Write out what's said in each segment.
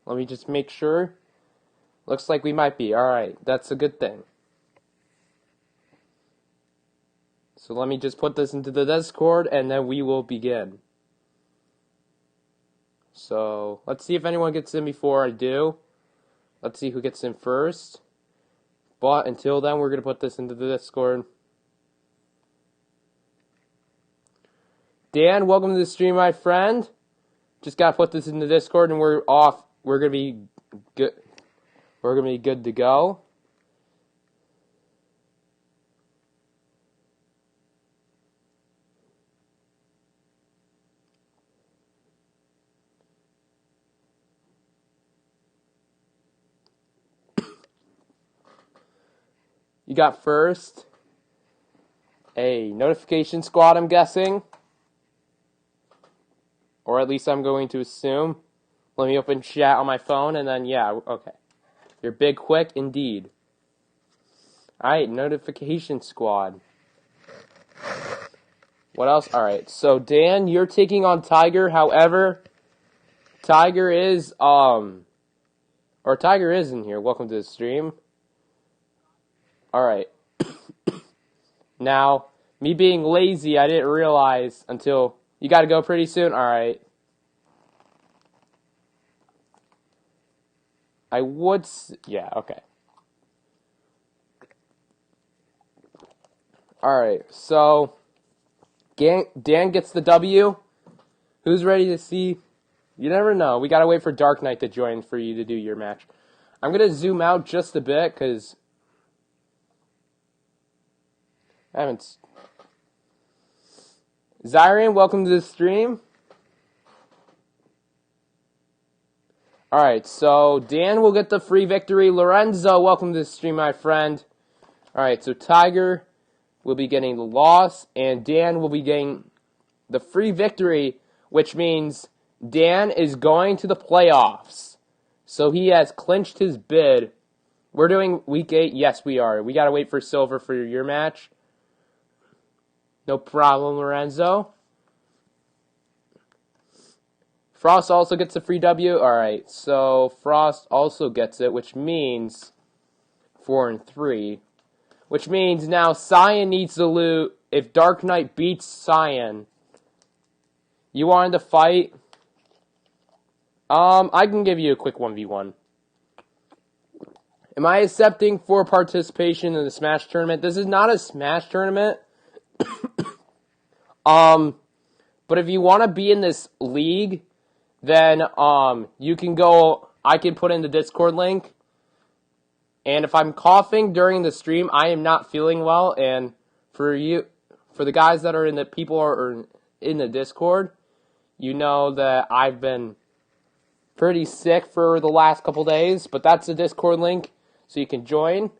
Let me just make sure. Looks like we might be. Alright, that's a good thing. So let me just put this into the Discord, and then we will begin. So, let's see if anyone gets in before I do. Let's see who gets in first. But until then, we're going to put this into the Discord. Dan, welcome to the stream, my friend. Just got to put this in the Discord, and we're off. We're going to be good. We're going to be good to go. You got first a notification squad, I'm guessing. Or at least I'm going to assume. Let me open chat on my phone, and then, yeah, okay. You're big quick, indeed. Alright, notification squad. What else? Alright, so Dan, you're taking on Tiger. However, Tiger is in here. Welcome to the stream. Alright. Now, me being lazy, I didn't realize until... You gotta go pretty soon? Alright. I would... Yeah, okay. Alright, so... Dan gets the W. Who's ready to see? You never know. We gotta wait for Dark Knight to join for you to do your match. I'm gonna zoom out just a bit, because... I haven't... Zyrian, welcome to the stream. Alright, so Dan will get the free victory. Lorenzo, welcome to the stream, my friend. Alright, so Tiger will be getting the loss, and Dan will be getting the free victory, which means Dan is going to the playoffs. So he has clinched his bid. We're doing week 8? Yes, we are. We gotta wait for Silver for your match. No problem, Lorenzo. Frost also gets a free W. Alright, so Frost also gets it, which means 4-3. Which means now Cyan needs to lose. If Dark Knight beats Cyan, you wanted to fight? I can give you a quick 1v1. Am I accepting for participation in the Smash tournament? This is not a Smash tournament. But if you want to be in this league, then, you can go, I can put in the Discord link. And if I'm coughing during the stream, I am not feeling well. And for the guys that are in the Discord, you know that I've been pretty sick for the last couple days. But that's the Discord link, so you can join.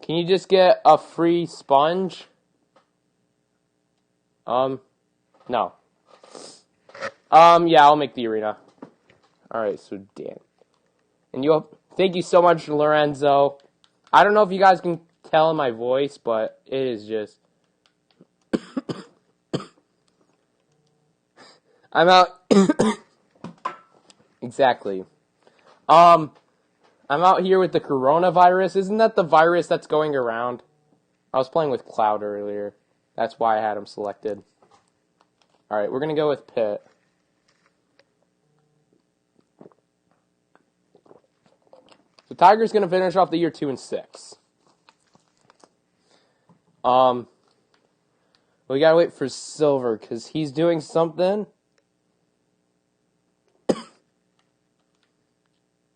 Can you just get a free sponge? No. Yeah, I'll make the arena. Alright, so Dan. And thank you so much, Lorenzo. I don't know if you guys can tell in my voice, but it is just... I'm out... Exactly. I'm out here with the coronavirus. Isn't that the virus that's going around? I was playing with Cloud earlier. That's why I had him selected. Alright, we're going to go with Pit. So Tiger's going to finish off the year 2-6. We got to wait for Silver, because he's doing something.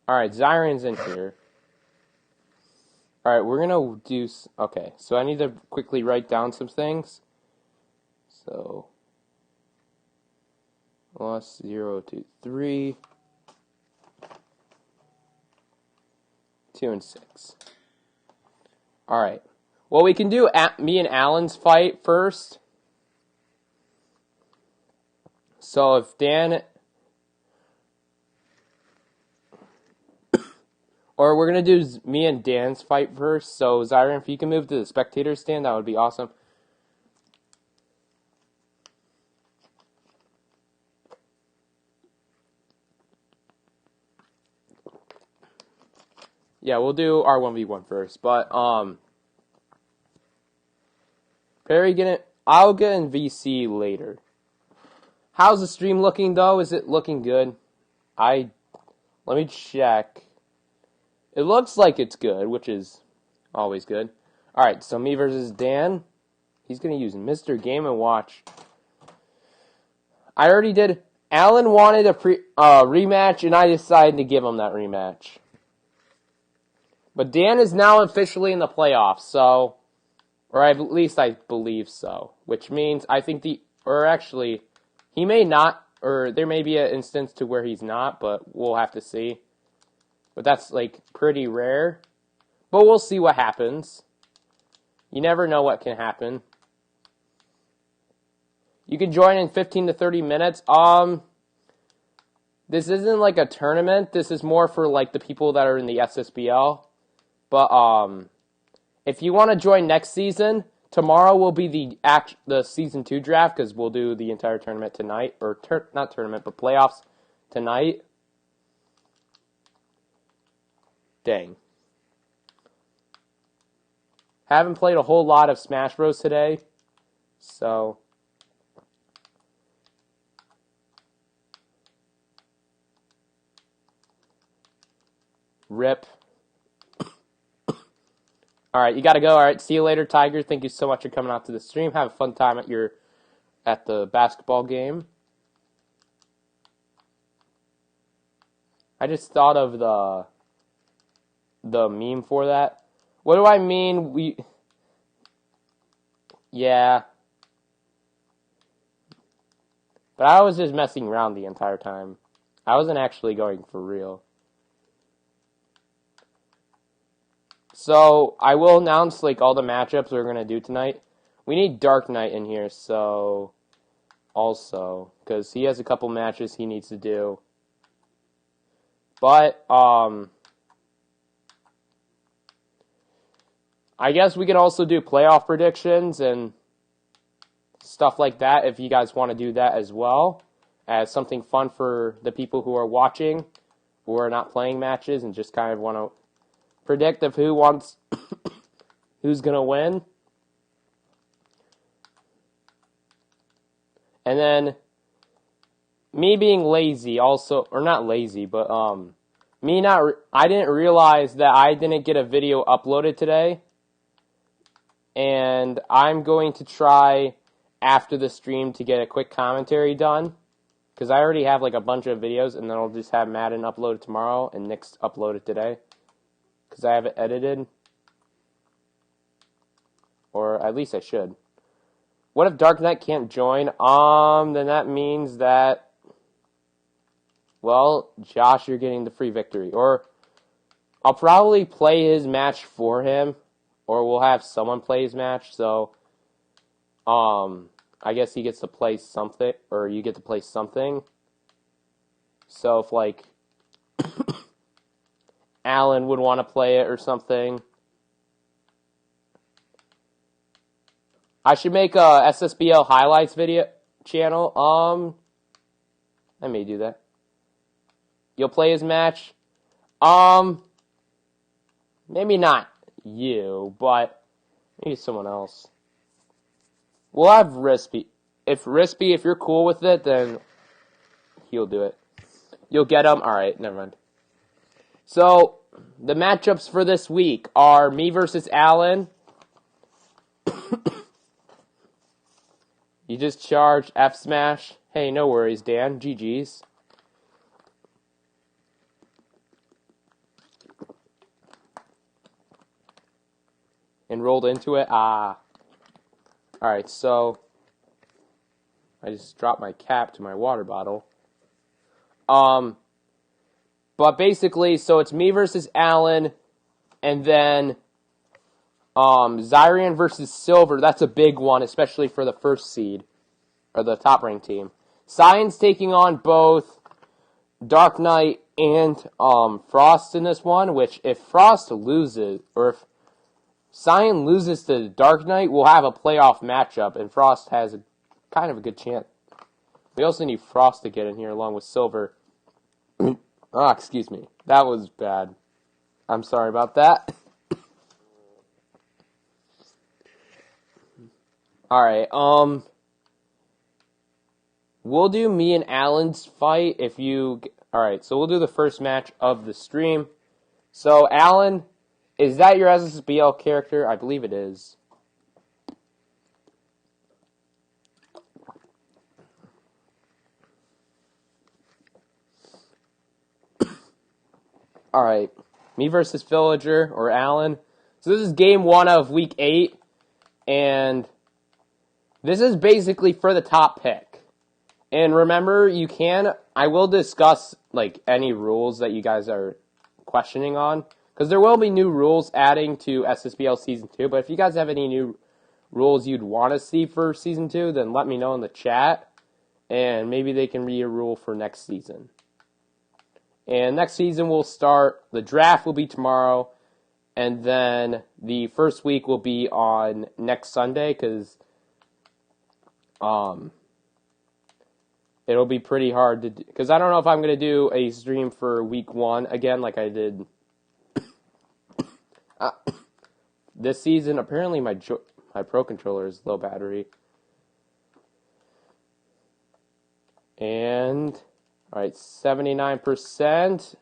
Alright, Zyrian's in here. Alright, we're going to do... Okay, so I need to quickly write down some things. So... Loss 0, 2, 3. 2-6. Alright. Well, we can do me and Alan's fight first. So if Dan... Or we're going to do me and Dan's fight first. So, Zyrian, if you can move to the spectator stand, that would be awesome. Yeah, we'll do our 1v1 first. But, I'll get in VC later. How's the stream looking, though? Is it looking good? Let me check. It looks like it's good, which is always good. Alright, so me versus Dan. He's going to use Mr. Game & Watch. I already did. Alan wanted a rematch, and I decided to give him that rematch. But Dan is now officially in the playoffs, so... Or at least I believe so. Which means I think he may not, or there may be an instance to where he's not, but we'll have to see. But that's, pretty rare. But we'll see what happens. You never know what can happen. You can join in 15 to 30 minutes. This isn't like a tournament. This is more for, the people that are in the SSBL. But, if you want to join next season, tomorrow will be the Season 2 draft, because we'll do the entire tournament tonight. Or, not tournament, but playoffs tonight. Dang. Haven't played a whole lot of Smash Bros. Today. So... Rip. Alright, you gotta go. Alright, see you later, Tiger. Thank you so much for coming out to the stream. Have a fun time at the basketball game. I just thought of the meme for that. What do I mean? Yeah. But I was just messing around the entire time. I wasn't actually going for real. So, I will announce, all the matchups we're going to do tonight. We need Dark Knight in here, so... Also, because he has a couple matches he needs to do. But, I guess we can also do playoff predictions and stuff like that if you guys want to do that as well. As something fun for the people who are watching, who are not playing matches and just kind of want to predict of who's going to win. And then, me being lazy also, or not lazy, but, I didn't realize that I didn't get a video uploaded today. And I'm going to try, after the stream, to get a quick commentary done. Because I already have, a bunch of videos, and then I'll just have Madden uploaded tomorrow, and Nick's uploaded today. Because I have it edited. Or at least I should. What if Dark Knight can't join? Then that means that... Well, Josh, you're getting the free victory. Or, I'll probably play his match for him. Or we'll have someone play his match, so... I guess he gets to play something, or you get to play something. So if, Alan would want to play it or something. I should make a SSBL highlights video channel. I may do that. You'll play his match? Maybe not you, but maybe someone else. We'll have Rispy. If you're cool with it, then he'll do it. You'll get him? Alright, never mind. So, the matchups for this week are me versus Alan. You just charged F Smash. Hey, no worries, Dan. GG's. And rolled into it. Ah. Alright, so I just dropped my cap to my water bottle. But basically, so it's me versus Alan, and then Zyrian versus Silver. That's a big one, especially for the first seed, or the top-ranked team. Cyan's taking on both Dark Knight and Frost in this one, which if Frost loses, or if Cyan loses to Dark Knight, we'll have a playoff matchup, and Frost has kind of a good chance. We also need Frost to get in here along with Silver. Excuse me. That was bad. I'm sorry about that. Alright, we'll do me and Alan's fight if you... Alright, so we'll do the first match of the stream. So, Alan, is that your SSBL character? I believe it is. Alright, me versus Villager, or Alan. So this is game 1 of week 8, and this is basically for the top pick. And remember, I will discuss, like, any rules that you guys are questioning on, because there will be new rules adding to SSBL Season 2, but if you guys have any new rules you'd want to see for Season 2, then let me know in the chat, and maybe they can be a rule for next season. And next season will start, the draft will be tomorrow, and then the first week will be on next Sunday, because it'll be pretty hard to do, because I don't know if I'm going to do a stream for week 1 again like I did this season. Apparently my Pro Controller is low battery. And, alright, 79%.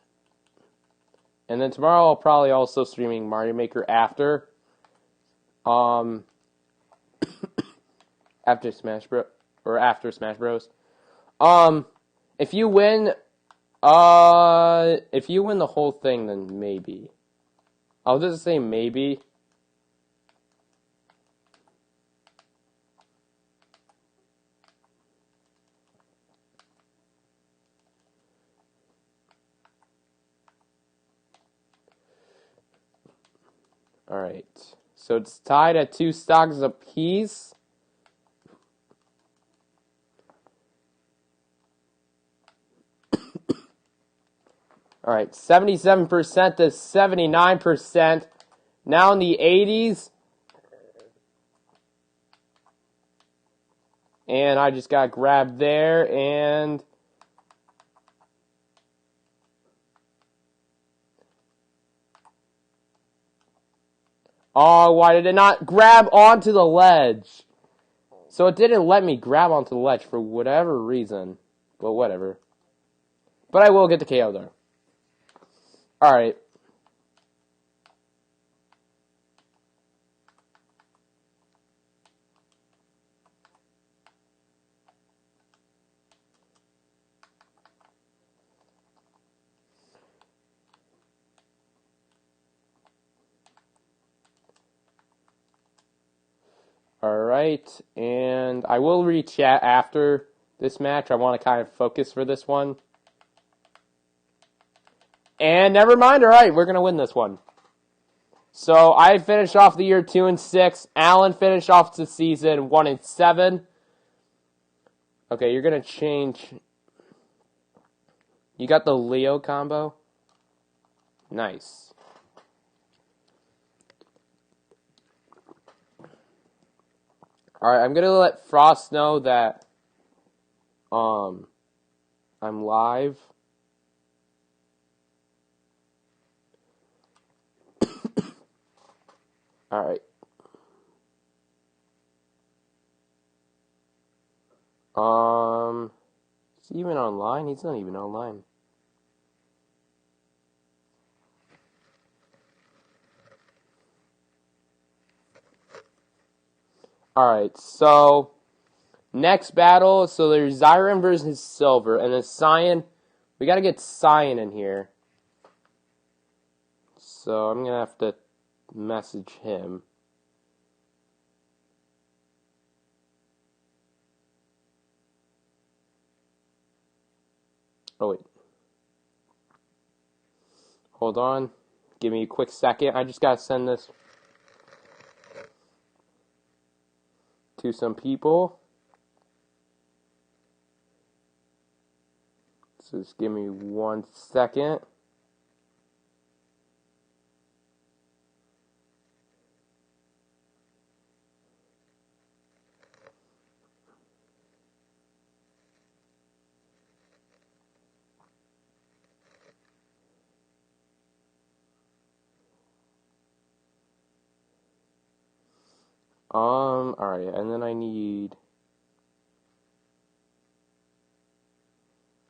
And then tomorrow I'll probably also streaming Mario Maker after. After Smash Bros. If you win the whole thing, then maybe. Oh, does it say maybe? Alright. So it's tied at 2 stocks apiece. Alright, 77% to 79%. Now in the 80s. And I just got grabbed there, and... Oh, why did it not grab onto the ledge? So it didn't let me grab onto the ledge for whatever reason. But whatever. But I will get the KO there. Alright. Alright, and I will re-chat after this match. I want to kind of focus for this one. And never mind, alright, we're going to win this one. So I finished off the year 2-6. Alan finished off the season 1-7. Okay, you're going to change. You got the Leo combo? Nice. Alright, I'm going to let Frost know that I'm live. Alright. Is he even online? He's not even online. Alright, so next battle, so there's Zyron versus Silver, and then Cyan. We gotta get Cyan in here. So I'm gonna have to message him. Oh, wait. Hold on. Give me a quick second. I just gotta send this to some people. So just give me 1 second. Alright, and then I need...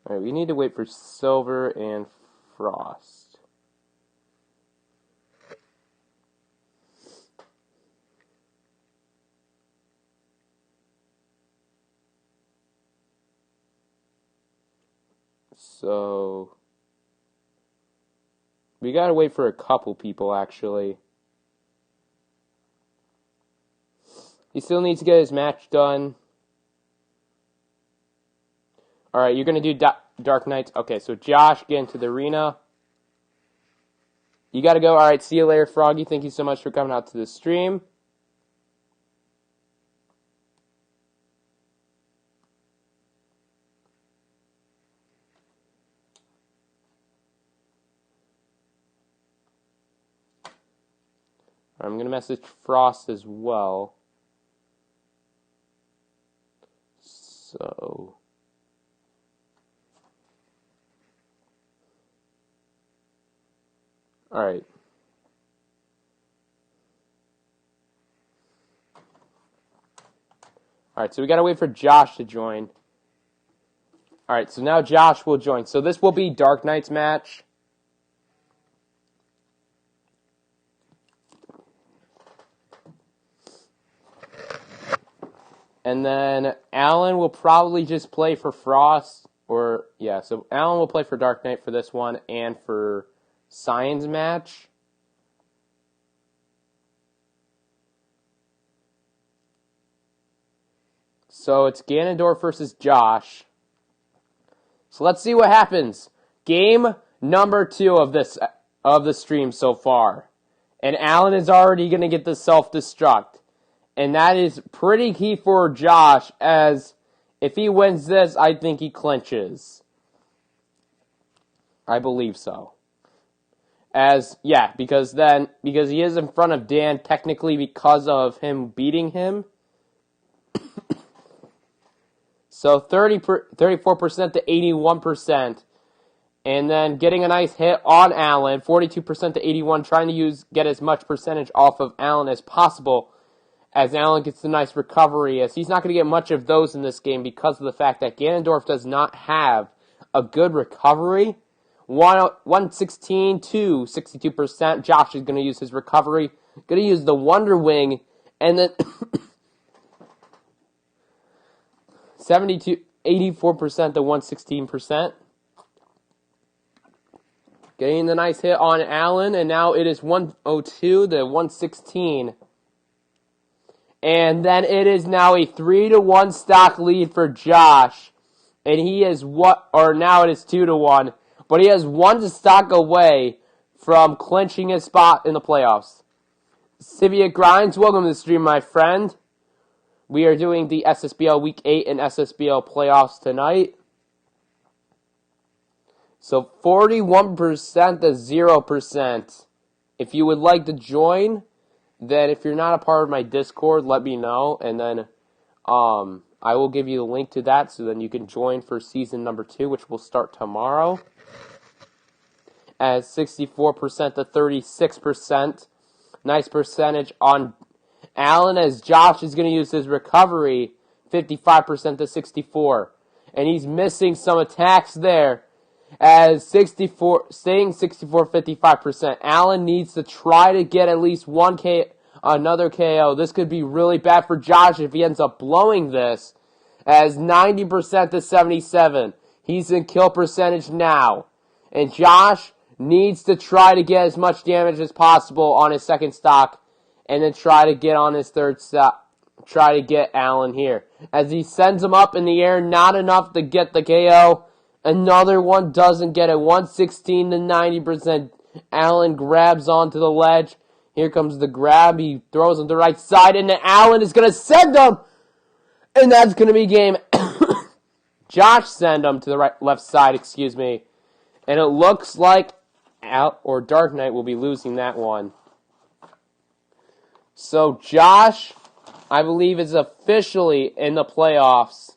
Alright, we need to wait for Silver and Frost. So... we gotta wait for a couple people, actually. He still needs to get his match done. Alright, you're gonna do Dark Knights. Okay, so Josh, get into the arena. You gotta go. Alright, see you later, Froggy. Thank you so much for coming out to the stream. I'm gonna message Frost as well. So... Alright. Alright, so we gotta wait for Josh to join. Alright, so now Josh will join. So this will be Dark Knight's match. And then Alan will probably just play for Frost. Or, yeah, so Alan will play for Dark Knight for this one and for Cyan's match. So it's Ganondorf versus Josh. So let's see what happens. Game number 2 of the stream so far. And Alan is already going to get the self-destruct. And that is pretty key for Josh, as if he wins this, I think he clinches. I believe so. Because he is in front of Dan, technically because of him beating him. So 34% to 81%. And then getting a nice hit on Alan, 42% to 81, trying to get as much percentage off of Alan as possible, as Alan gets a nice recovery, as he's not going to get much of those in this game because of the fact that Ganondorf does not have a good recovery. 116 to 62%. Josh is going to use his recovery. Going to use the Wonder Wing, and then 84% to 116%. Getting the nice hit on Alan, and now it is 102 to 116. And then it is now a 3-1 stock lead for Josh. And he is now it is 2-1. But he has one stock away from clinching his spot in the playoffs. Sivia Grinds, welcome to the stream, my friend. We are doing the SSBL Week 8 and SSBL playoffs tonight. So 41% to 0%. If you would like to join, then if you're not a part of my Discord, let me know. And then I will give you the link to that so then you can join for season number 2, which will start tomorrow. As 64% to 36%. Nice percentage on Alan, as Josh is going to use his recovery, 55% to 64%. And he's missing some attacks there, as staying 55%. Alan needs to try to get at least another KO. This could be really bad for Josh if he ends up blowing this, as 90% to 77%. He's in kill percentage now. And Josh needs to try to get as much damage as possible on his second stock, and then try to get on his third stock. Try to get Alan here. As he sends him up in the air, not enough to get the KO. Another one doesn't get it. 116 to 90%. Alan grabs onto the ledge. Here comes the grab. He throws him to the right side, and then Alan is going to send him. And that's going to be game. Josh send him to the left side, excuse me. And it looks like Dark Knight will be losing that one. So Josh, I believe, is officially in the playoffs.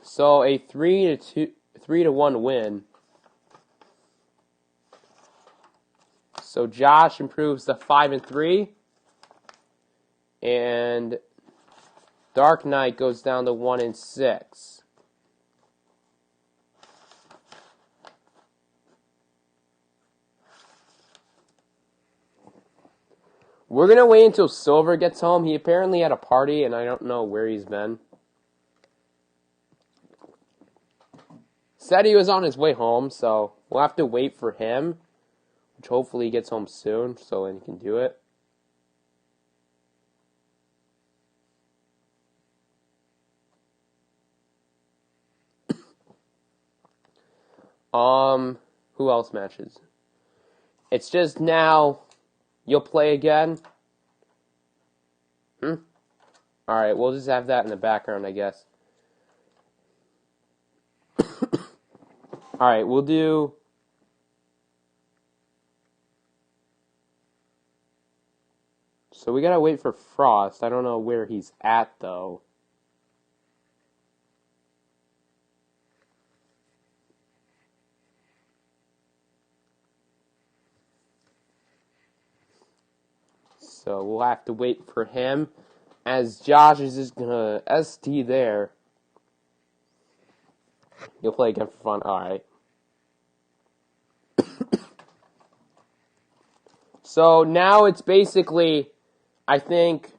So a 3-1 win. So Josh improves to 5-3. And Dark Knight goes down to 1-6. We're going to wait until Silver gets home. He apparently had a party, and I don't know where he's been. Said he was on his way home, so we'll have to wait for him, which hopefully he gets home soon, so then he can do it. Who else matches? It's just now, you'll play again? Alright, we'll just have that in the background, I guess. Alright, we'll do... So we gotta wait for Frost. I don't know where he's at, though. So we'll have to wait for him. As Josh is just gonna ST there. You'll play again for fun. Alright. So now it's basically, I think,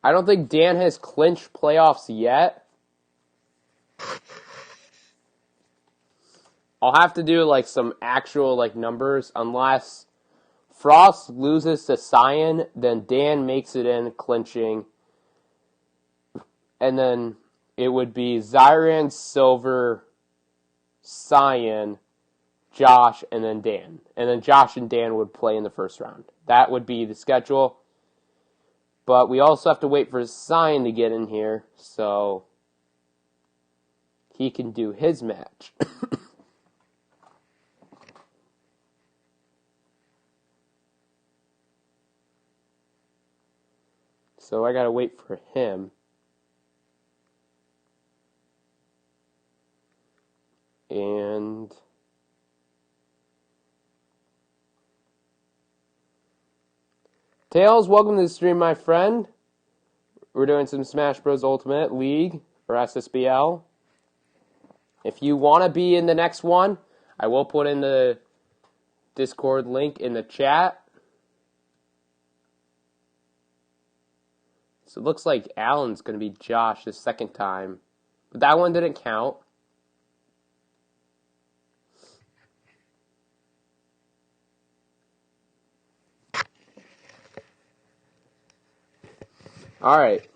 I don't think Dan has clinched playoffs yet. I'll have to do like some actual like numbers unless Frost loses to Cyan, then Dan makes it in clinching. And then it would be Zyran, Silver, Cyan, Josh, and then Dan. And then Josh and Dan would play in the first round. That would be the schedule. But we also have to wait for Cyan to get in here, so he can do his match. So I gotta wait for him. And Tails, welcome to the stream, my friend. We're doing some Smash Bros. Ultimate League, or SSBL. If you want to be in the next one, I will put in the Discord link in the chat. So it looks like Alan's going to be Josh the second time. But that one didn't count. Alright.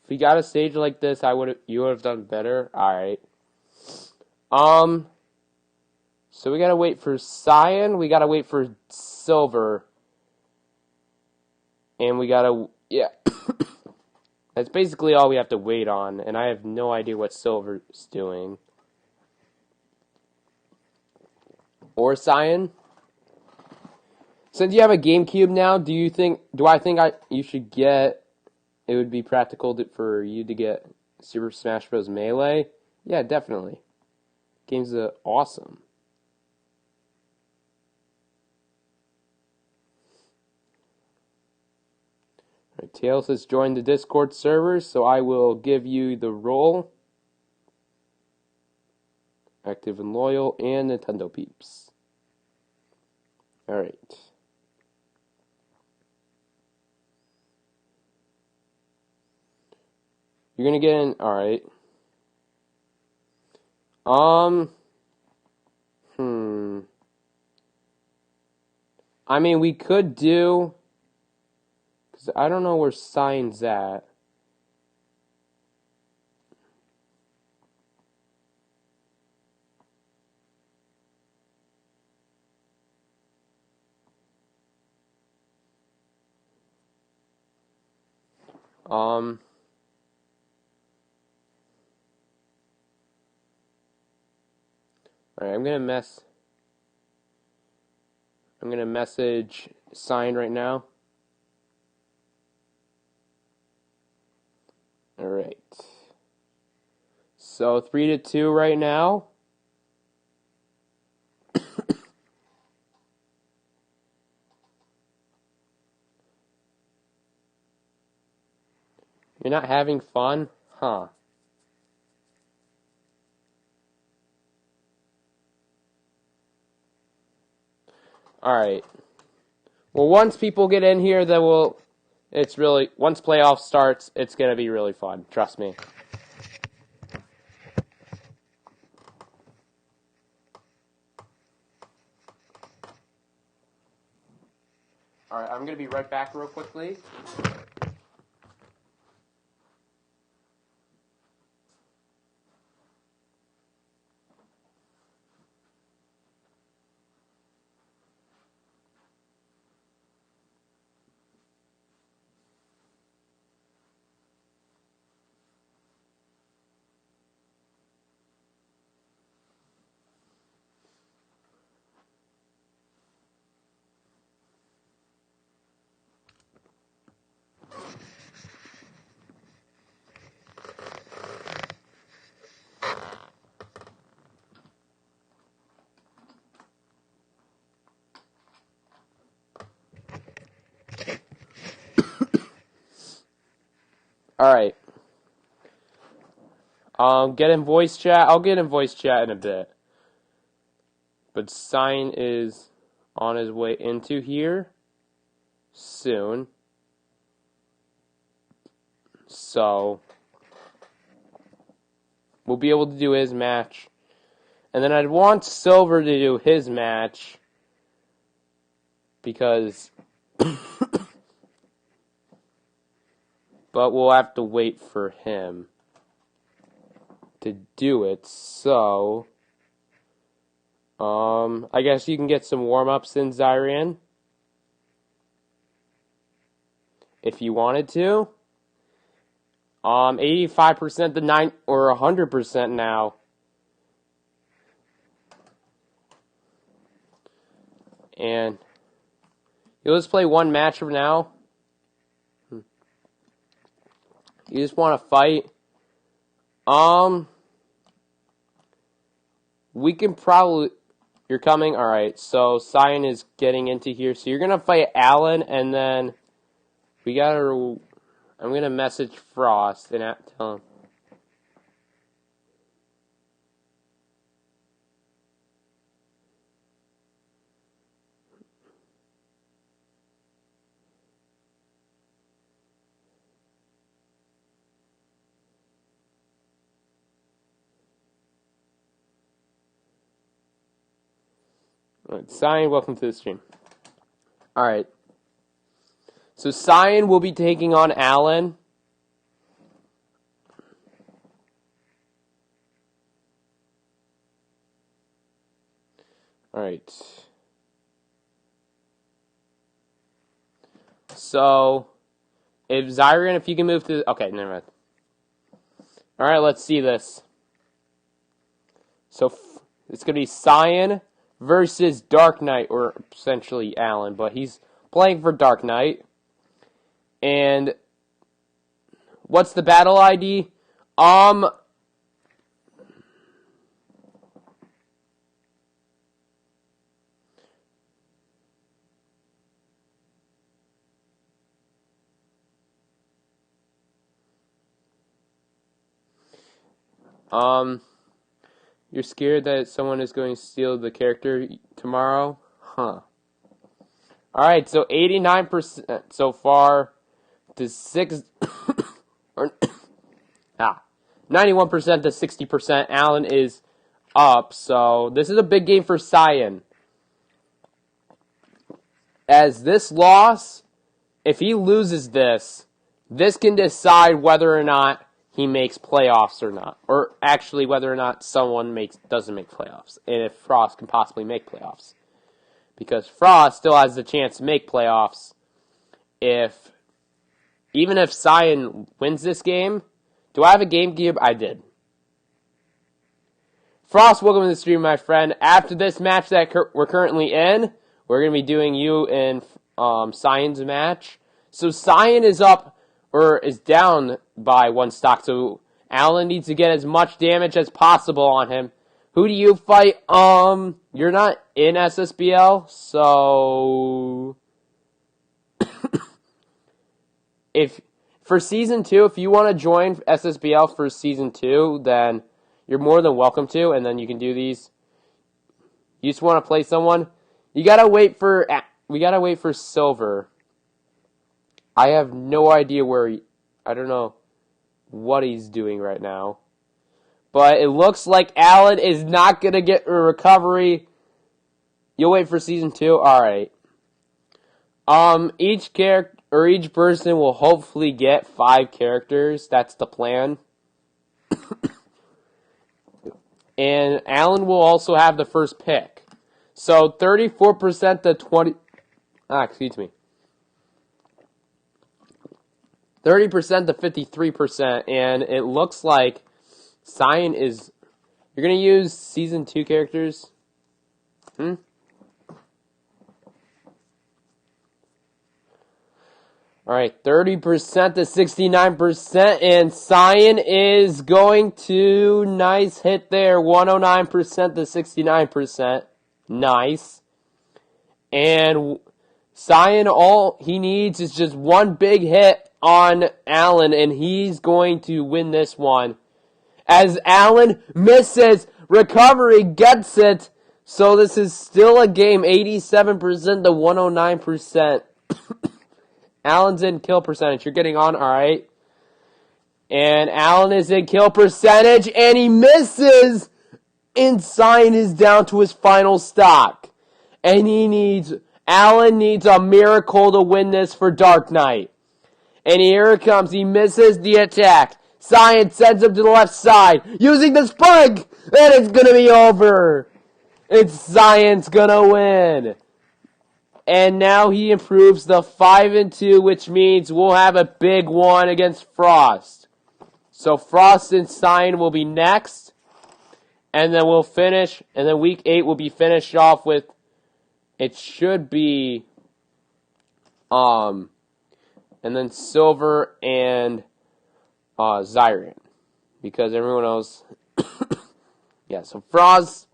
If we got a stage like this, you would have done better. Alright. So we gotta wait for Cyan, we gotta wait for Silver. And we gotta, yeah. That's basically all we have to wait on, and I have no idea what Silver's doing. Or Cyan. Since you have a GameCube now, do I think you should get, it would be practical for you to get Super Smash Bros. Melee? Yeah, definitely. Game's awesome. Alright, Tails has joined the Discord server, so I will give you the role. Active and loyal, and Nintendo peeps. Alright. You're gonna get in, alright. I mean, we could do, because I don't know where Cyan's at. Alright, I'm gonna message Cyan right now. Alright. So 3-2 right now. You're not having fun? Huh. Alright. Well, once people get in here, then once playoff starts, it's going to be really fun. Trust me. Alright, I'm going to be right back real quickly. Alright. Get in voice chat. I'll get in voice chat in a bit. But Sign is on his way into here soon. So we'll be able to do his match. And then I'd want Silver to do his match because but we'll have to wait for him to do it. So I guess you can get some warm-ups in Zyrian if you wanted to. 85% to 9 or 100% now. And you'll just play one match from now. You just want to fight. We can probably. You're coming? Alright, so Cyan is getting into here. So you're going to fight Alan, and then we gotta. I'm going to message Frost and tell him. Alright, Cyan, welcome to the stream. Alright. So Cyan will be taking on Alan. Alright. So, if you can move to. Okay, never mind. Alright, let's see this. So, it's going to be Cyan versus Dark Knight, or essentially Alan, but he's playing for Dark Knight. And what's the battle ID? You're scared that someone is going to steal the character tomorrow? Huh. Alright, so 89% so far to 91% to 60%. Alan is up, so this is a big game for Cyan. As this loss, if he loses this can decide whether or not he makes playoffs or not. Or actually whether or not someone doesn't make playoffs. And if Frost can possibly make playoffs. Because Frost still has the chance to make playoffs even if Cyan wins this game. Do I have a GameCube? I did. Frost, welcome to the stream, my friend. After this match that we're currently in, we're going to be doing you and Cyan's match. So Cyan is up, or is down by one stock. So Alan needs to get as much damage as possible on him. Who do you fight? You're not in SSBL, so if for season 2, if you want to join SSBL for season 2, then you're more than welcome to, and then you can do these. You just want to play someone. We gotta wait for Silver. I have no idea I don't know what he's doing right now. But it looks like Alan is not going to get a recovery. You'll wait for season 2? Alright. Each character, or each person will hopefully get 5 characters. That's the plan. And Alan will also have the first pick. So 34% to 20... excuse me. 30% to 53%. And it looks like Cyan is... You're going to use Season 2 characters? Alright, 30% to 69%, and Cyan is going to... Nice hit there, 109% to 69%. Nice. And Cyan, all he needs is just one big hit on Alan, and he's going to win this one. As Alan misses, recovery gets it. So this is still a game, 87% to 109%. Alan's in kill percentage. You're getting on, alright. And Alan is in kill percentage, and he misses. And Cyan is down to his final stock. And Alan needs a miracle to win this for Dark Knight. And here it comes. He misses the attack. Cyan sends him to the left side, using the spike, and it's gonna be over. It's Cyan's gonna win. And now he improves the 5-2, which means we'll have a big one against Frost. So Frost and Cyan will be next. And then we'll finish. And then week 8 will be finished off with... It should be... And then Silver and... Zyrian. Because everyone else... yeah, so Frost...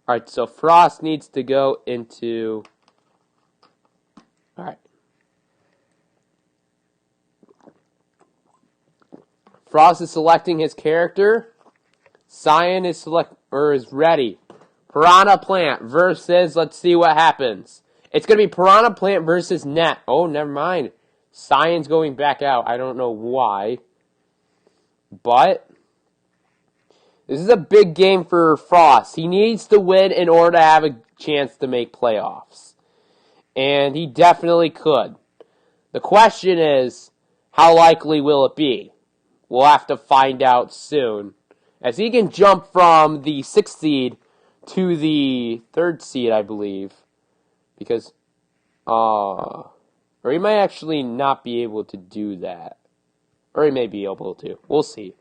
Alright, so Frost needs to go into... Alright. Frost is selecting his character. Cyan is ready. Piranha Plant versus... Let's see what happens. It's going to be Piranha Plant versus Net. Oh, never mind. Cyan's going back out. I don't know why. But... this is a big game for Frost. He needs to win in order to have a chance to make playoffs. And he definitely could. The question is, how likely will it be? We'll have to find out soon. As he can jump from the 6th seed to the 3rd seed, I believe. Because, or he might actually not be able to do that. Or he may be able to. We'll see.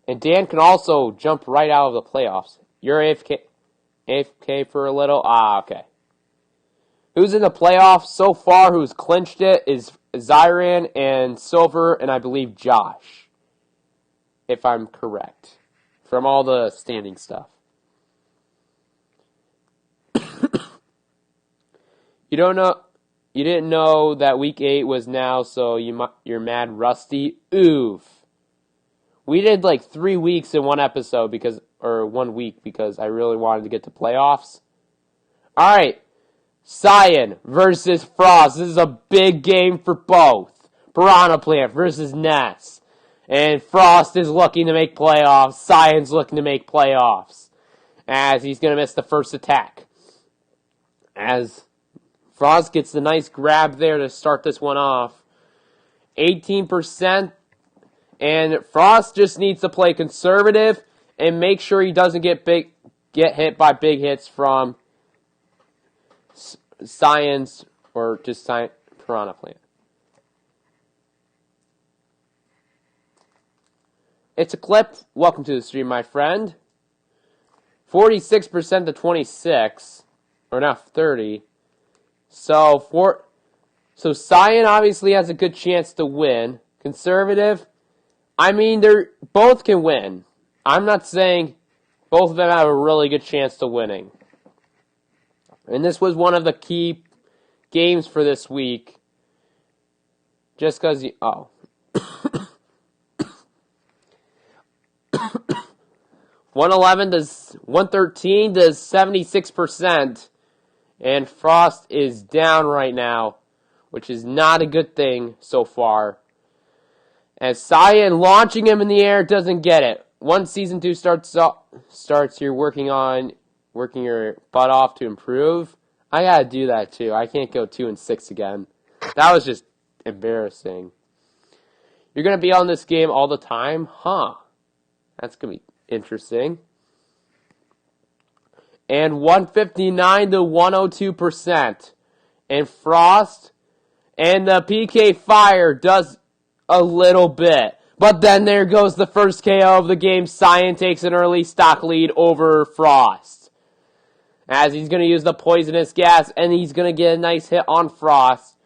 And Dan can also jump right out of the playoffs. You're AFK for a little? Okay. Who's in the playoffs so far, who's clinched it, is Zyrian and Silver, and I believe Josh. If I'm correct. From all the standing stuff. You didn't know that week 8 was now, so you're mad rusty? Oof. We did like 3 weeks in one episode or 1 week because I really wanted to get to playoffs. Alright. Cyan versus Frost. This is a big game for both. Piranha Plant versus Ness. And Frost is looking to make playoffs. Cyan's looking to make playoffs. As he's going to miss the first attack. As Frost gets the nice grab there to start this one off. 18%. And Frost just needs to play conservative and make sure he doesn't get hit by big hits from Cyan's or just Piranha Plant. It's a clip. Welcome to the stream, my friend. 46% to 26, or not 30. So So Cyan obviously has a good chance to win. Conservative, I mean, they're both can win. I'm not saying both of them have a really good chance to winning. And this was one of the key games for this week. Just because 111 to 113 to 76%. And Frost is down right now, which is not a good thing so far. As Cyan launching him in the air doesn't get it. Once Season 2 starts, you're working your butt off to improve. I gotta do that too. I can't go 2-6 again. That was just embarrassing. You're gonna be on this game all the time? Huh. That's gonna be interesting. And 159 to 102%. And Frost and the PK Fire does a little bit. But then there goes the first KO of the game. Cyan takes an early stock lead over Frost. As he's going to use the poisonous gas, and he's going to get a nice hit on Frost.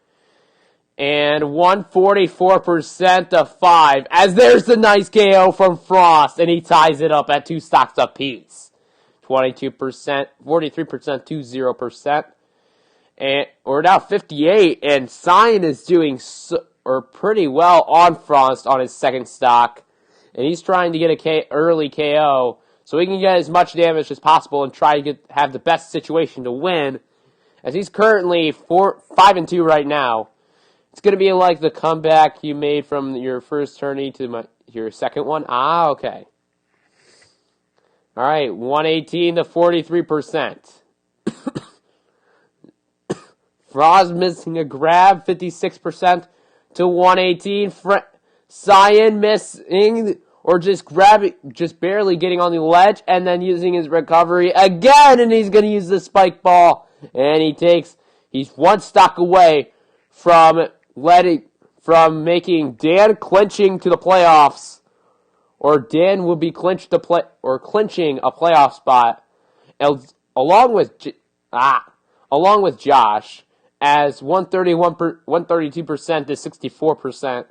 And 144% to 5. As there's the nice KO from Frost, and he ties it up at 2 stocks apiece. 22%, 43% to 0%. And we're now 58, and Cyan is doing pretty well on Frost on his second stock. And he's trying to get a early KO so he can get as much damage as possible and try to have the best situation to win. As he's currently 5-2 right now. It's going to be like the comeback you made from your first tourney to your second one. Ah, okay. All right, 118 to 43%. Frost missing a grab, 56% to 118. Cyan missing or just grabbing, just barely getting on the ledge, and then using his recovery again, and he's going to use the spike ball, and he's 1 stock away from making Dan clinching to the playoffs, or Dan will be clinching a playoff spot, along with Josh, as 132% to 64%.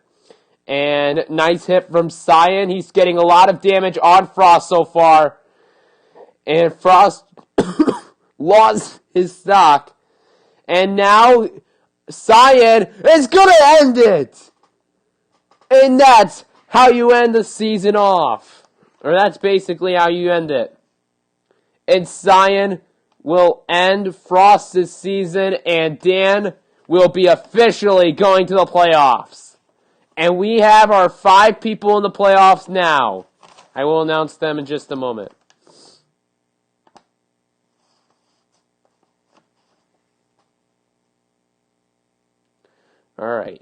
And nice hit from Cyan. He's getting a lot of damage on Frost so far. And Frost lost his stock. And now Cyan is going to end it. And that's how you end the season off. Or that's basically how you end it. And Cyan will end Frost's season, and Dan will be officially going to the playoffs. And we have our 5 people in the playoffs now. I will announce them in just a moment. All right.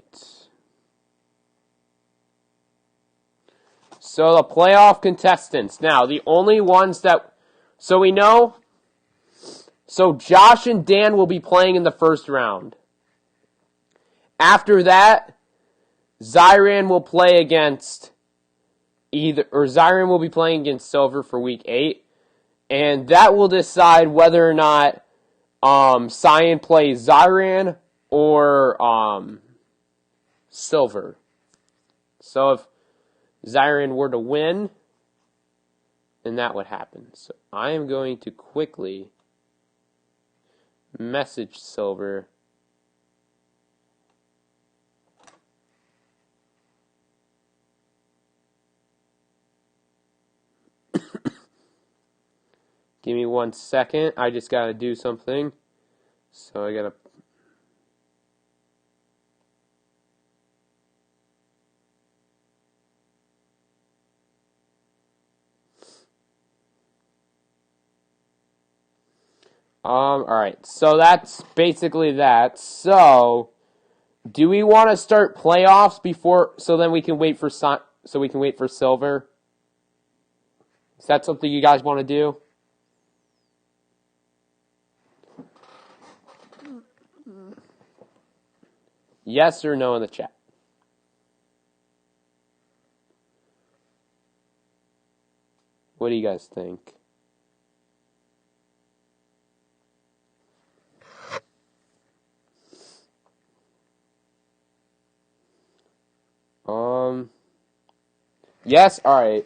So the playoff contestants. Now, the only ones that... So we know... So Josh and Dan will be playing in the first round. After that, Zyran will play against Zyran will be playing against Silver for week 8. And that will decide whether or not Cyan plays Zyran or Silver. So if Zyran were to win, then that would happen. So I am going to quickly message Silver. Give me 1 second. I just gotta do something. So I gotta... Alright, so that's basically that. So, do we want to start playoffs before, so then we can wait for Silver? Is that something you guys want to do? Yes or no in the chat? What do you guys think? Yes? Alright.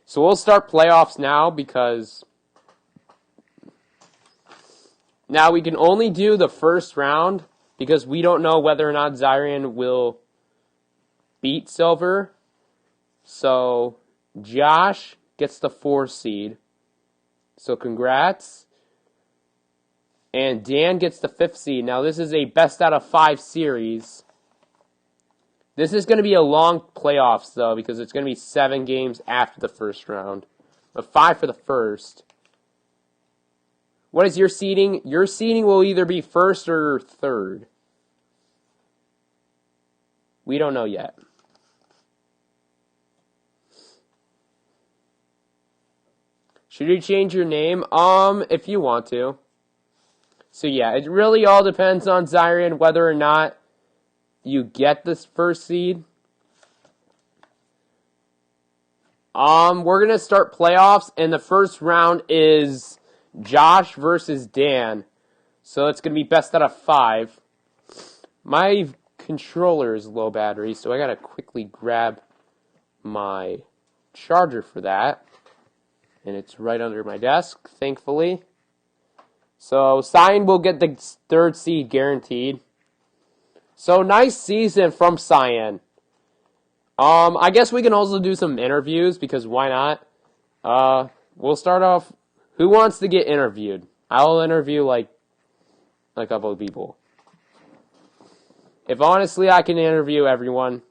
So we'll start playoffs now because now we can only do the first round because we don't know whether or not Zyrian will beat Silver. So Josh gets the 4 seed. So congrats. And Dan gets the 5th seed. Now this is a best out of 5 series. This is going to be a long playoffs though because it's going to be 7 games after the first round. But 5 for the first. What is your seeding? Your seeding will either be first or third. We don't know yet. Should you change your name? If you want to. So yeah, it really all depends on Zyrian whether or not you get this first seed. We're gonna start playoffs, and the first round is Josh versus Dan. So it's gonna be best out of 5. My controller is low battery, so I gotta quickly grab my charger for that. And it's right under my desk, thankfully. So Cyan will get the 3rd seed guaranteed. So nice season from Cyan. I guess we can also do some interviews because why not? We'll start off. Who wants to get interviewed? I'll interview like a couple of people. If honestly I can interview everyone.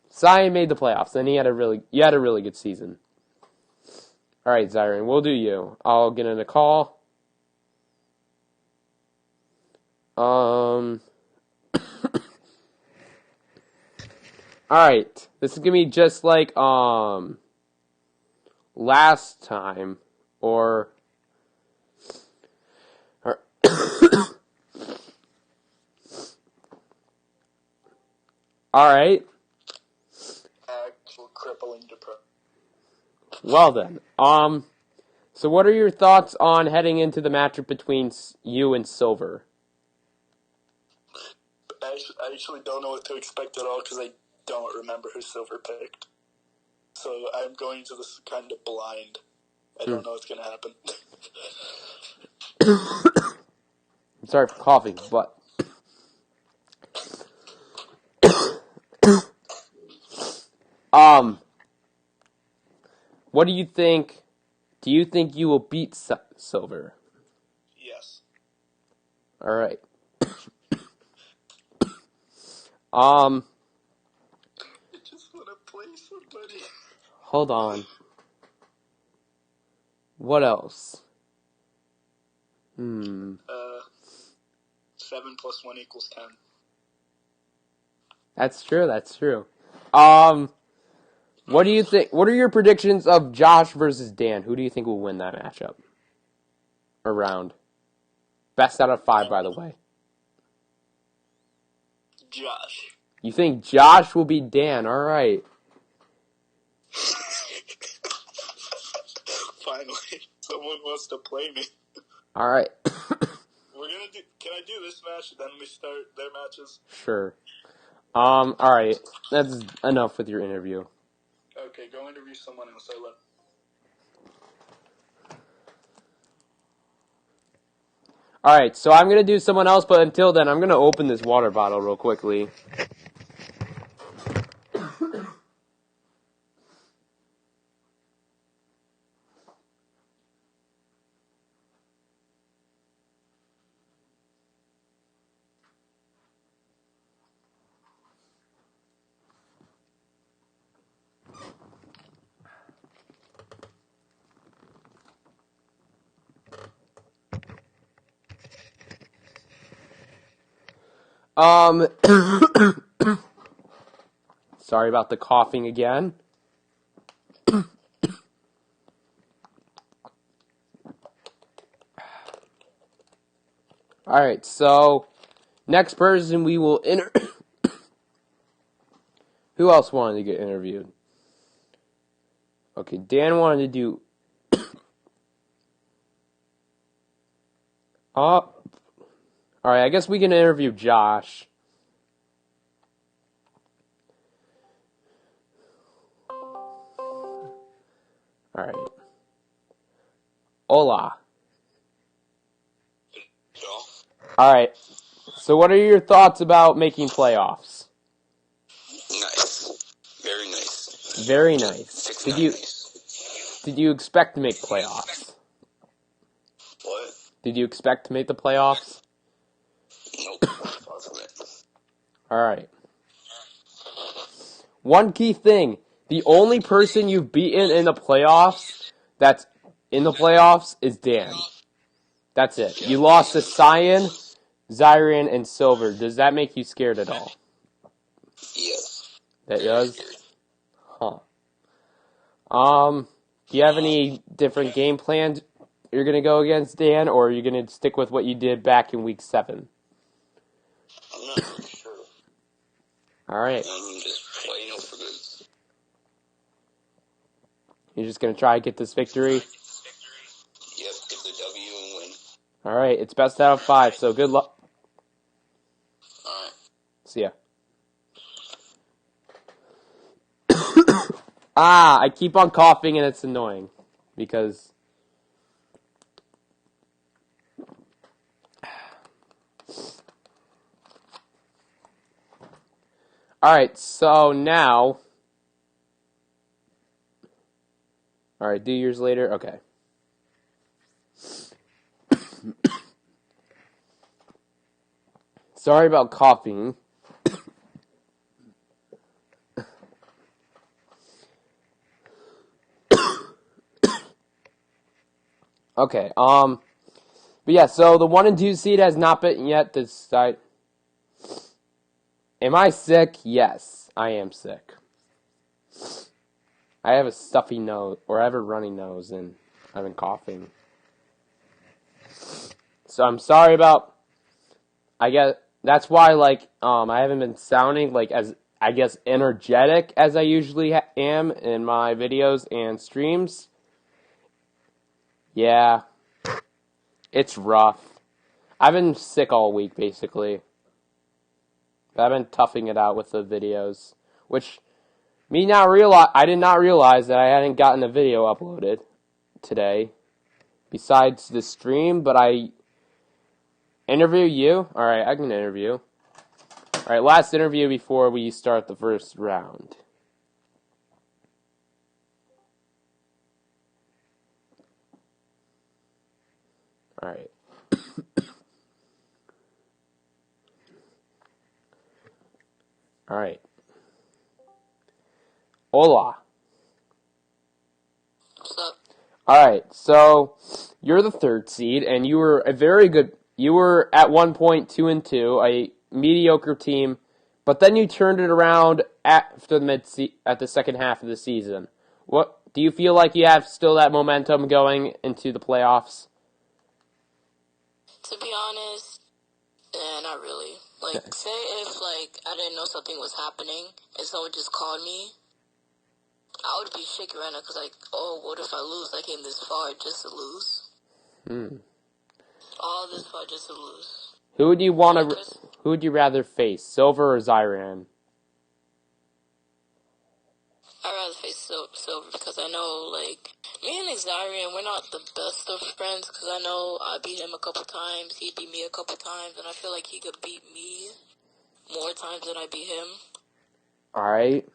Cyan made the playoffs, and he had a really good season. All right, Zyrian, we'll do you. I'll get in a call. Alright. This is gonna be just like last time. Or Alright. Actual crippling depression. Well then. So what are your thoughts on heading into the matchup between you and Silver? I actually don't know what to expect at all because I don't remember who Silver picked. So I'm going to this kind of blind. I don't know what's going to happen. I'm sorry for coughing, but what do you think? Do you think you will beat Silver? Yes. All right. I just want to play somebody. Hold on. What else? 7 plus 1 equals 10. That's true. What do you think? What are your predictions of Josh versus Dan? Who do you think will win that matchup? Or round? Best out of 5, by the way. Josh. You think Josh will beat Dan? All right. Finally, someone wants to play me. All right. We're gonna do. Can I do this match? Then we start their matches. Sure. All right. That's enough with your interview. Okay, go interview someone else. I love. All right. So I'm gonna do someone else, but until then, I'm gonna open this water bottle real quickly. Sorry about the coughing again. Alright, so next person we will Who else wanted to get interviewed? Okay, Dan wanted to do Alright, I guess we can interview Josh. All right. Hola. Yo. All right. So what are your thoughts about making playoffs? Nice. Very nice. Very nice. 6-9 nice. Did you expect to make playoffs? What? Did you expect to make the playoffs? Nope. Far from it. All right. One key thing. The only person you've beaten in the playoffs that's in the playoffs is Dan. That's it. You lost to Cyan, Zyrian, and Silver. Does that make you scared at all? Yes. That Very does? scared. Huh. Do you have any different game plans you're going to go against Dan, or are you going to stick with what you did back in week 7? I'm not really sure. All right. I'm just playing out for good. You're just going to try to get this victory? Yep, get the W and win. All right. It's best out of 5, so good luck. Alright. See ya. I keep on coughing and it's annoying because Alright, so now Alright, do yours later? Okay. Sorry about coughing. Okay, but yeah, so the 1 and 2 seed has not been yet decided. Am I sick? Yes, I am sick. I have a stuffy nose, or I have a runny nose, and I've been coughing. So I'm sorry about, I guess, that's why, like, I haven't been sounding, like, as, I guess, energetic as I usually am in my videos and streams. Yeah, it's rough. I've been sick all week, basically. But I've been toughing it out with the videos, which I did not realize that I hadn't gotten a video uploaded today, besides the stream. But I interview you. All right, I can interview. All right, last interview before we start the first round. All right. All right. Hola. What's up? All right, so you're the 3rd seed, and you were you were at one point 2-2, a mediocre team, but then you turned it around after at the second half of the season. What do you feel like you have still that momentum going into the playoffs? To be honest, not really. Like, say if, like, I didn't know something was happening and someone just called me, I would be shaking right now because, like, oh, what if I lose? I came this far just to lose. All this far just to lose. Who would you rather face, Silver or Zyrian? I'd rather face Silver because I know, like, me and Xarian, we're not the best of friends because I know I beat him a couple times, he beat me a couple times, and I feel like he could beat me more times than I beat him. Alright.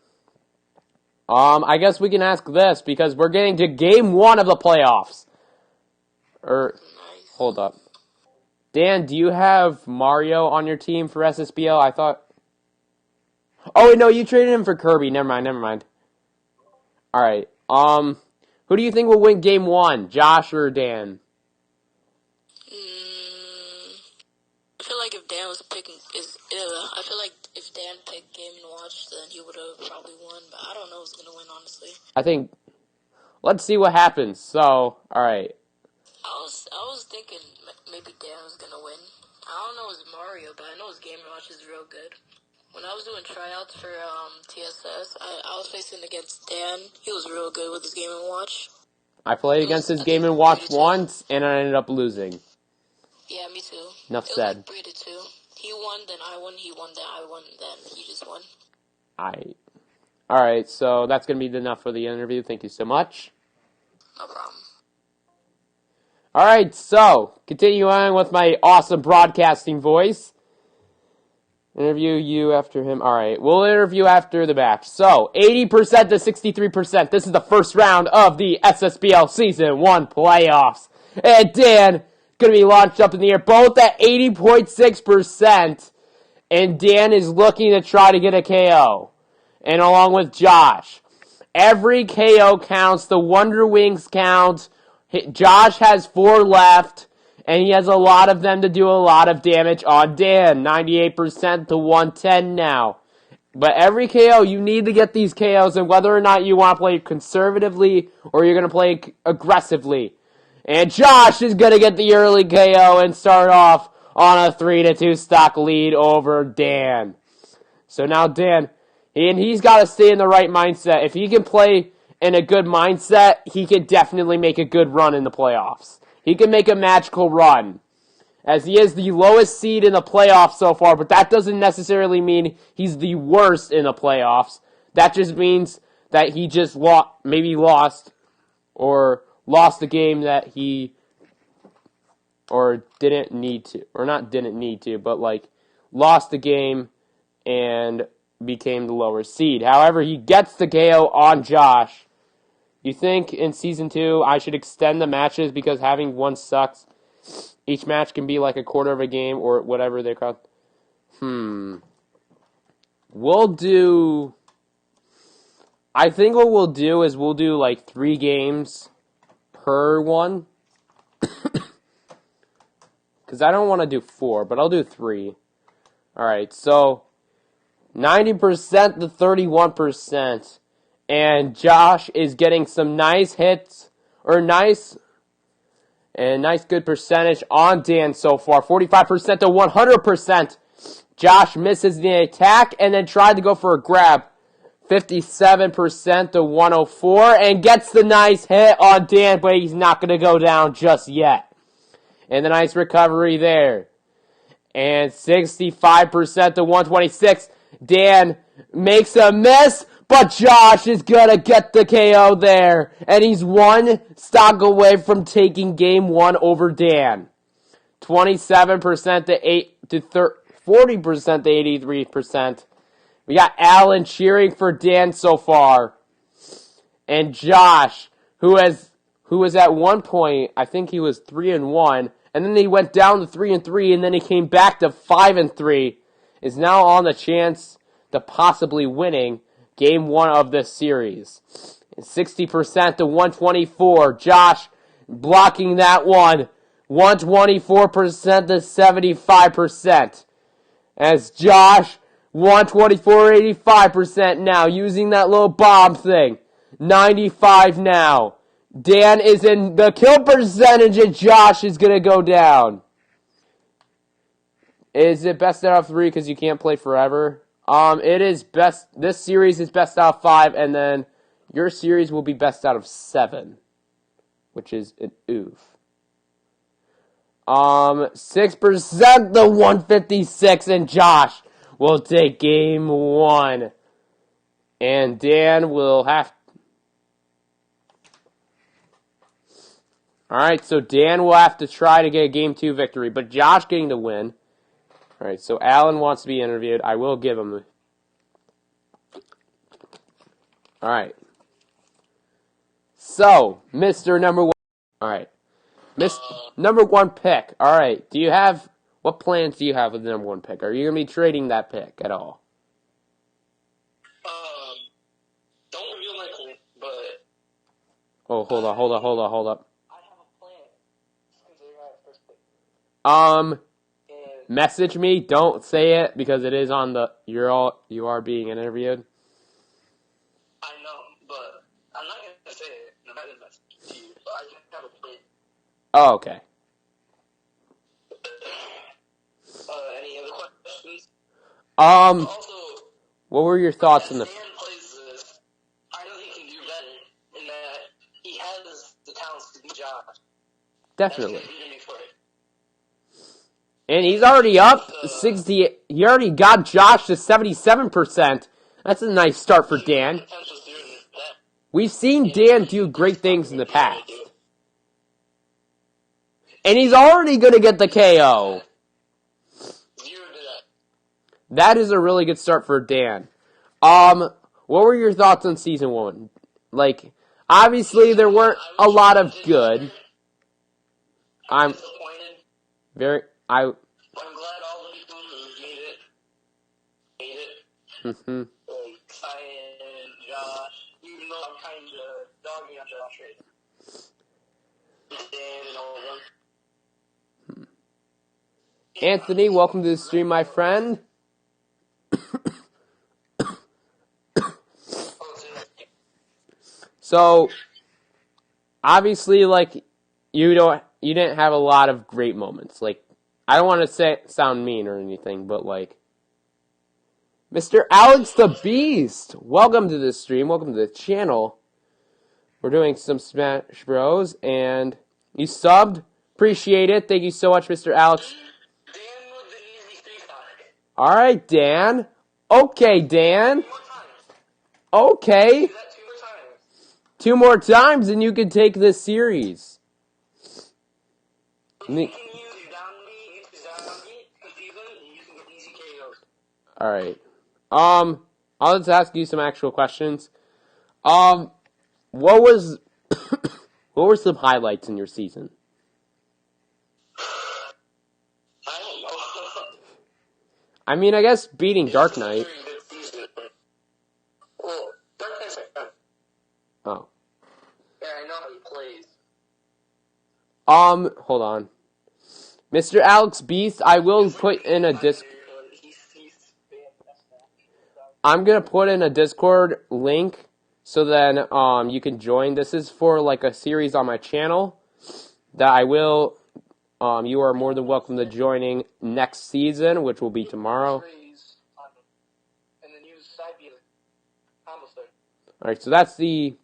I guess we can ask this because we're getting to game 1 of the playoffs. Nice. Hold up. Dan, do you have Mario on your team for SSBL? I thought... Oh, wait, no, you traded him for Kirby. Never mind. Alright, who do you think will win game 1, Josh or Dan? I feel like if Dan was picking, I feel like if Dan picked Game & Watch, then he would have probably won, but I don't know who's gonna win, honestly. I think... Let's see what happens. So, alright. I was thinking maybe Dan was gonna win. I don't know his Mario, but I know his Game & Watch is real good. When I was doing tryouts for TSS, I was facing against Dan. He was real good with his Game & Watch. I played against his Game & Watch once, and I ended up losing. Yeah, me too. Enough said. It was like 3-2. He won, then I won. He won, then I won. Then he just won. Alright, so that's going to be enough for the interview. Thank you so much. Alright, so, continuing with my awesome broadcasting voice. Interview you after him. Alright, we'll interview after the match. So, 80% to 63%. This is the first round of the SSBL Season 1 playoffs. And Dan, going to be launched up in the air, both at 80.6%. And Dan is looking to try to get a KO. And along with Josh. Every KO counts. The Wonder Wings count. Josh has 4 left. And he has a lot of them to do a lot of damage on Dan. 98% to 110 now. But every KO, you need to get these KOs, and whether or not you want to play conservatively or you're going to play aggressively. And Josh is going to get the early KO and start off on a 3-2 stock lead over Dan. So now Dan, he's got to stay in the right mindset. If he can play in a good mindset, he can definitely make a good run in the playoffs. He can make a magical run, as he is the lowest seed in the playoffs so far, but that doesn't necessarily mean he's the worst in the playoffs. That just means that he just maybe lost the game that he didn't need to, or not didn't need to, but like lost the game and became the lower seed. However, he gets the KO on Josh. You think in Season 2 I should extend the matches because having one sucks? Each match can be like a quarter of a game or whatever they're called. I think what we'll do is we'll do like 3 games per one. Because I don't want to do 4, but I'll do 3. Alright, so 90% to 31%. And Josh is getting some nice hits, or nice good percentage on Dan so far. 45% to 100%. Josh misses the attack and then tried to go for a grab. 57% to 104 and gets the nice hit on Dan, but he's not going to go down just yet. And the nice recovery there. And 65% to 126. Dan makes a miss. But Josh is going to get the KO there. And he's 1 stock away from taking game 1 over Dan. 27% to 40% to 83%. We got Alan cheering for Dan so far. And Josh, who was at one point, I think he was 3-1. And then he went down to 3-3. And then he came back to 5-3. Is now on the chance to possibly winning Game 1 of this series. 60% to 124. Josh blocking that one. 124% to 75%. As Josh, 124-85% now. Using that little bomb thing. 95 now. Dan is in the kill percentage and Josh is going to go down. Is it best out of 3 because you can't play forever? It is best. This series is best out of 5, and then your series will be best out of 7, which is an oof. 6% to 156, and Josh will take game 1, and Dan will have. All right, so Dan will have to try to get a game 2 victory, but Josh getting the win. All right, so Alan wants to be interviewed. I will give him. All right. So, Mr. Number 1. All right. Number 1 pick. All right. What plans do you have with the number 1 pick? Are you going to be trading that pick at all? Don't reveal my plan, but... Oh, hold up. I have a plan. Considering I have first pick. Message me. Don't say it because it is on the. You are being interviewed. I know, but I'm not gonna say it. I'm not gonna message to you. But I just have a plan. Oh, okay. Any other questions? Also, Also, what were your thoughts on the? Stan plays this. I know he can do better in that he has the talents to do Josh. Definitely. That's gonna be for it. And he's already up 60. He already got Josh to 77%. That's a nice start for Dan. We've seen Dan do great things in the past. And he's already going to get the KO. 0 to that. That is a really good start for Dan. What were your thoughts on season 1? Like, obviously there weren't a lot of good. I'm disappointed. I'm I'm glad all the people who made it. mm-hmm. Like Cyan, Josh, even though I'm kind of dogging on Josh right now. Dan and all of them. Anthony, welcome to the stream, my friend. So, obviously, like, you didn't have a lot of great moments. Like, I don't want to sound mean or anything, but like, Mr. Alex the Beast, welcome to the stream, welcome to the channel. We're doing some Smash Bros, and you subbed. Appreciate it. Thank you so much, Mr. Alex. Dan with the easy 3-5. Alright, Dan. Okay, Dan. 2 more times. Okay. Do that 2 more times. 2 more times, and you can take this series. You can use down B, confuse them, and you can get easy KOs. Alright. I'll just ask you some actual questions. What was what were some highlights in your season? I don't know. I mean, I guess beating Dark Knight. Well, Dark Knight's my friend. Oh. Yeah, I know how he plays. Hold on. Mr. Alex Beast, I will put in a I'm gonna put in a Discord link so then you can join. This is for like a series on my channel that I will you are more than welcome to joining next season, which will be tomorrow. And then use side B combo start. Alright, so that's the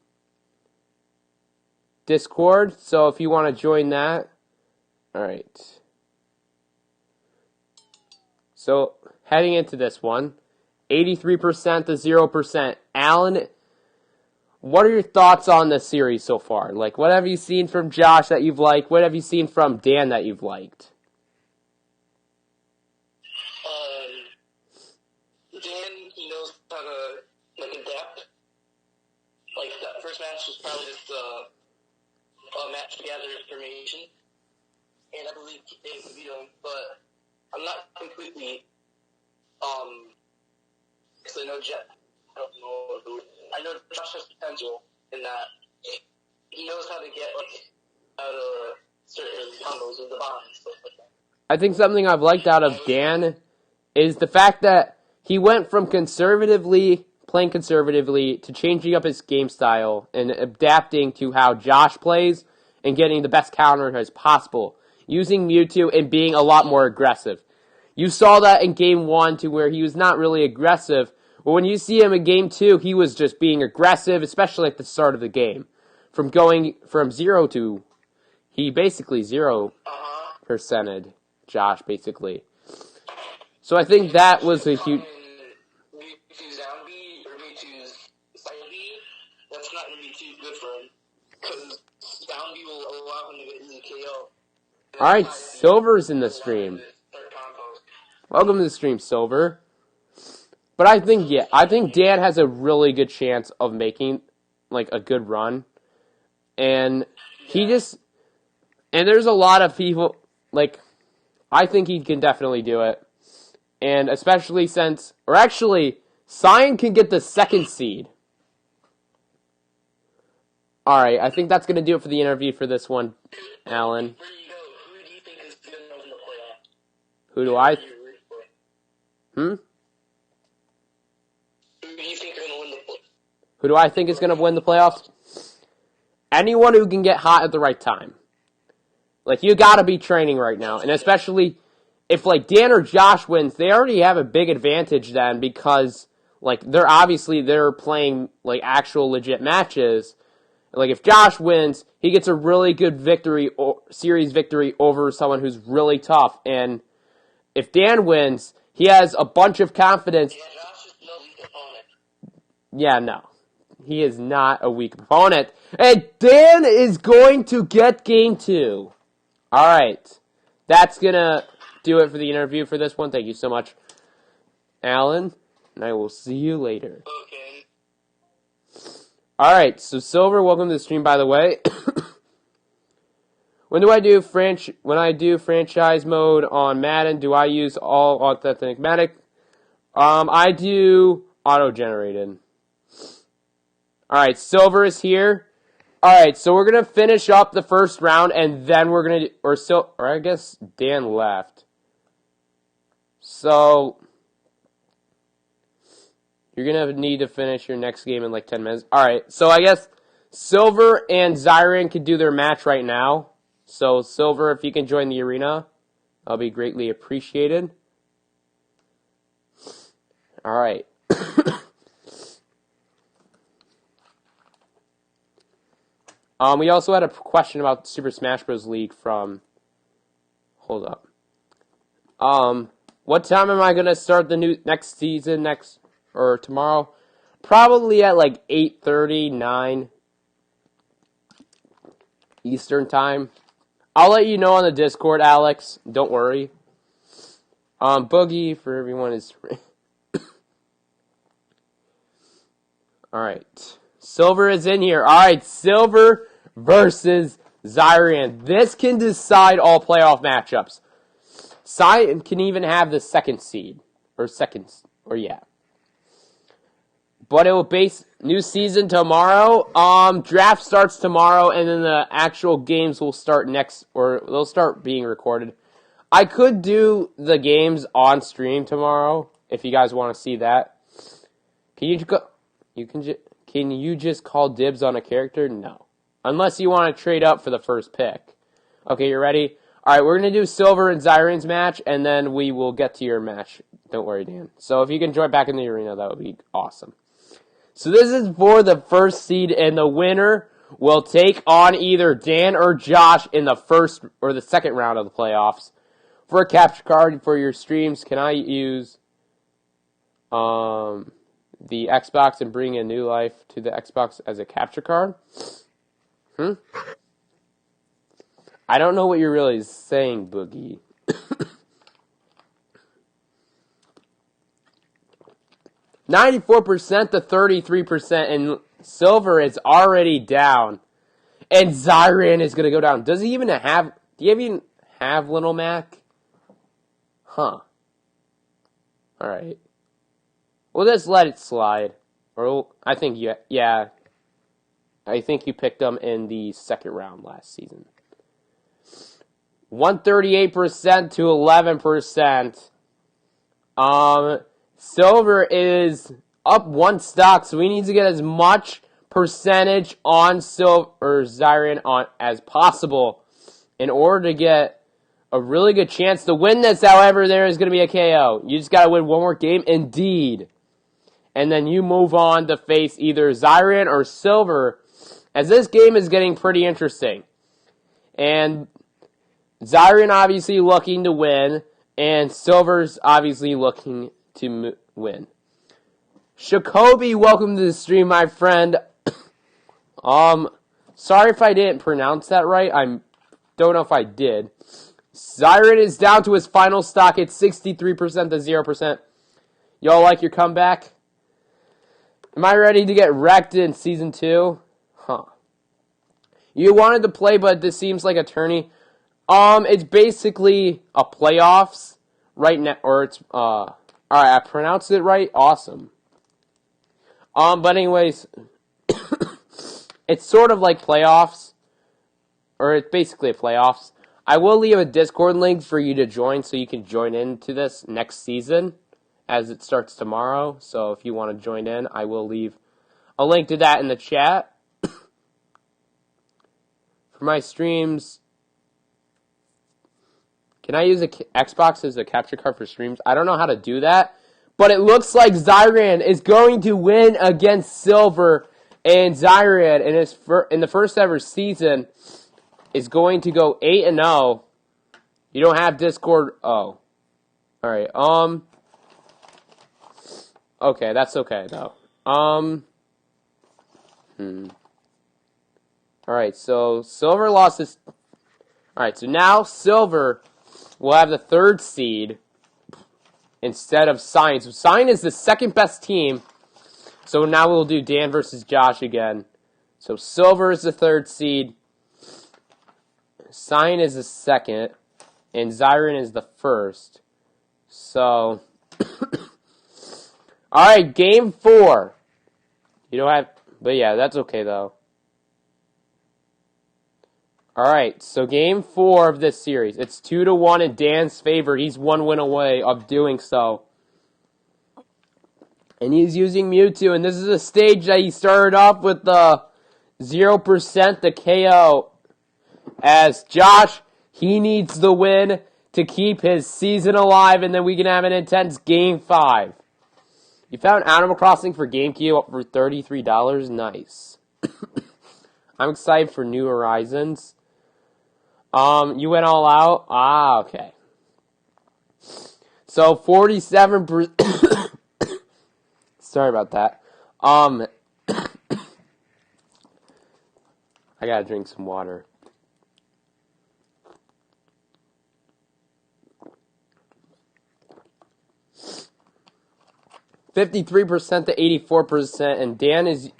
Discord. So if you want to join that. Alright. So heading into this one. 83% to 0%. Alan, what are your thoughts on the series so far? Like, what have you seen from Josh that you've liked? What have you seen from Dan that you've liked? Dan, he knows how to, like, adapt. Like, that first match was probably just a match to gather information. And I believe Dan can beat him, but I'm not completely, because I know I know Josh has potential in that he knows how to get out of certain combos with the bomb and stuff like that. I think something I've liked out of Dan is the fact that he went from playing conservatively to changing up his game style and adapting to how Josh plays and getting the best counter as possible, using Mewtwo and being a lot more aggressive. You saw that in Game 1 to where he was not really aggressive, but when you see him in Game 2, he was just being aggressive, especially at the start of the game. From going from 0 to, he basically 0%ed Josh, basically. So I think that was a huge... Mewtwo's down B or Mewtwo's side B, that's not going to be too good for him, because down B will allow him to get easy KO. Alright, Silver's in the stream. Welcome to the stream, Silver. But I think Dan has a really good chance of making, like, a good run. And and there's a lot of people, like, I think he can definitely do it. And especially Cyan can get the 2nd seed. Alright, I think that's going to do it for the interview for this one, Alan. Who do you think is going to win the playoff? Who do I... Who do you think are going to win the playoff? Who do I think is going to win the playoffs? Anyone who can get hot at the right time. Like, you got to be training right now. And especially if, like, Dan or Josh wins, they already have a big advantage then because, like, they're playing, like, actual legit matches. Like, if Josh wins, he gets a really good series victory over someone who's really tough. And if Dan wins, he has a bunch of confidence. Yeah, Josh is no weak opponent. Yeah, no. He is not a weak opponent. And Dan is going to get Game 2. All right. That's going to do it for the interview for this one. Thank you so much, Alan. And I will see you later. Okay. All right. So, Silver, welcome to the stream, by the way. When I do franchise mode on Madden, do I use all authentic? I do auto-generated. Alright, Silver is here. Alright, so we're gonna finish up the first round, and then we're gonna, or I guess Dan left. So, you're gonna need to finish your next game in like 10 minutes. Alright, so I guess Silver and Zyrian can do their match right now. So, Silver, if you can join the arena, that'll be greatly appreciated. Alright. We also had a question about Super Smash Bros. League from... Hold up. What time am I going to start the next season or tomorrow? Probably at like 8:30, 9 Eastern time. I'll let you know on the Discord, Alex. Don't worry. Boogie for everyone is... Alright. Silver is in here. Alright, Silver versus Zyrian. This can decide all playoff matchups. Cy can even have the second seed. Yeah. But it will base new season tomorrow. Draft starts tomorrow, and then the actual games will start they'll start being recorded. I could do the games on stream tomorrow, if you guys want to see that. Can you just call dibs on a character? No. Unless you want to trade up for the first pick. Okay, you ready? Alright, we're going to do Silver and Zyrian's match, and then we will get to your match. Don't worry, Dan. So if you can join back in the arena, that would be awesome. So this is for the first seed, and the winner will take on either Dan or Josh in the first or the second round of the playoffs. For a capture card for your streams, can I use the Xbox and bring a new life to the Xbox as a capture card? I don't know what you're really saying, Boogie. 94% to 33%, and Silver is already down. And Zyrian is going to go down. Do you even have Little Mac? Huh. Alright. We'll just let it slide. Or I think you picked them in the second round last season. 138% to 11%. Silver is up one stock, so we need to get as much percentage on Zyrian as possible in order to get a really good chance to win this. However, there is going to be a KO. You just got to win one more game, indeed. And then you move on to face either Zyrian or Silver, as this game is getting pretty interesting. And Zyrian obviously looking to win, and Silver's obviously looking to win. Shakobi, welcome to the stream, my friend. Sorry if I didn't pronounce that right. I don't know if I did. Zyrian is down to his final stock at 63% to 0%. Y'all like your comeback? Am I ready to get wrecked in Season 2? Huh. You wanted to play, but this seems like a tourney. It's basically a playoffs right now, or it's, alright, I pronounced it right? Awesome. But anyways, it's sort of like playoffs, or it's basically playoffs. I will leave a Discord link for you to join so you can join into this next season as it starts tomorrow. So if you want to join in, I will leave a link to that in the chat. For my streams, can I use a Xbox as a capture card for streams? I don't know how to do that, but it looks like Zyrian is going to win against Silver, and Zyrian in the first ever season is going to go 8-0. You don't have Discord. Oh. Alright, okay, that's okay, though. Alright, so Silver lost his... Alright, so now Silver will have the 3rd seed instead of Cyan. So Cyan is the 2nd best team. So now we'll do Dan versus Josh again. So Silver is the 3rd seed. Cyan is the 2nd. And Zyron is the 1st. So, alright, game 4. You don't have, but yeah, that's okay though. Alright, so game 4 of this series. It's 2-1 in Dan's favor. He's 1 win away of doing so. And he's using Mewtwo, and this is a stage that he started off with the 0% the KO. As Josh, he needs the win to keep his season alive, and then we can have an intense Game 5. You found Animal Crossing for GameCube up for $33. Nice. I'm excited for New Horizons. You went all out? Ah, okay. So, 47%... Sorry about that. I gotta drink some water. 53% to 84%, and Dan is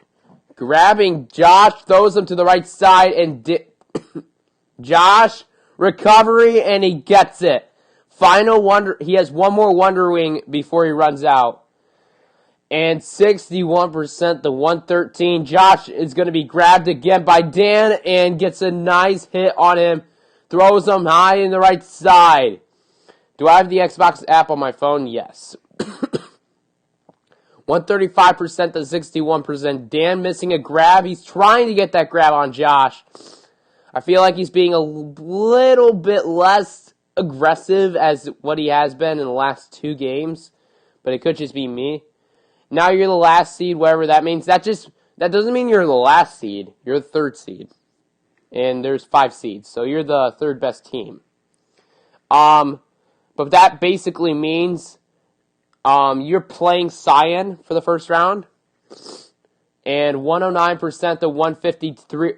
grabbing Josh, throws him to the right side, and Josh, recovery, and he gets it. Final Wonder, he has one more Wonder Wing before he runs out. And 61% to 113. Josh is going to be grabbed again by Dan and gets a nice hit on him. Throws him high in the right side. Do I have the Xbox app on my phone? Yes. 135% to 61%. Dan missing a grab. He's trying to get that grab on Josh. I feel like he's being a little bit less aggressive as what he has been in the last 2 games. But it could just be me. Now you're the last seed, whatever that means. That doesn't mean you're the last seed. You're the 3rd seed. And there's 5 seeds. So you're the 3rd best team. But that basically means you're playing Cyan for the first round. And 109% to 153.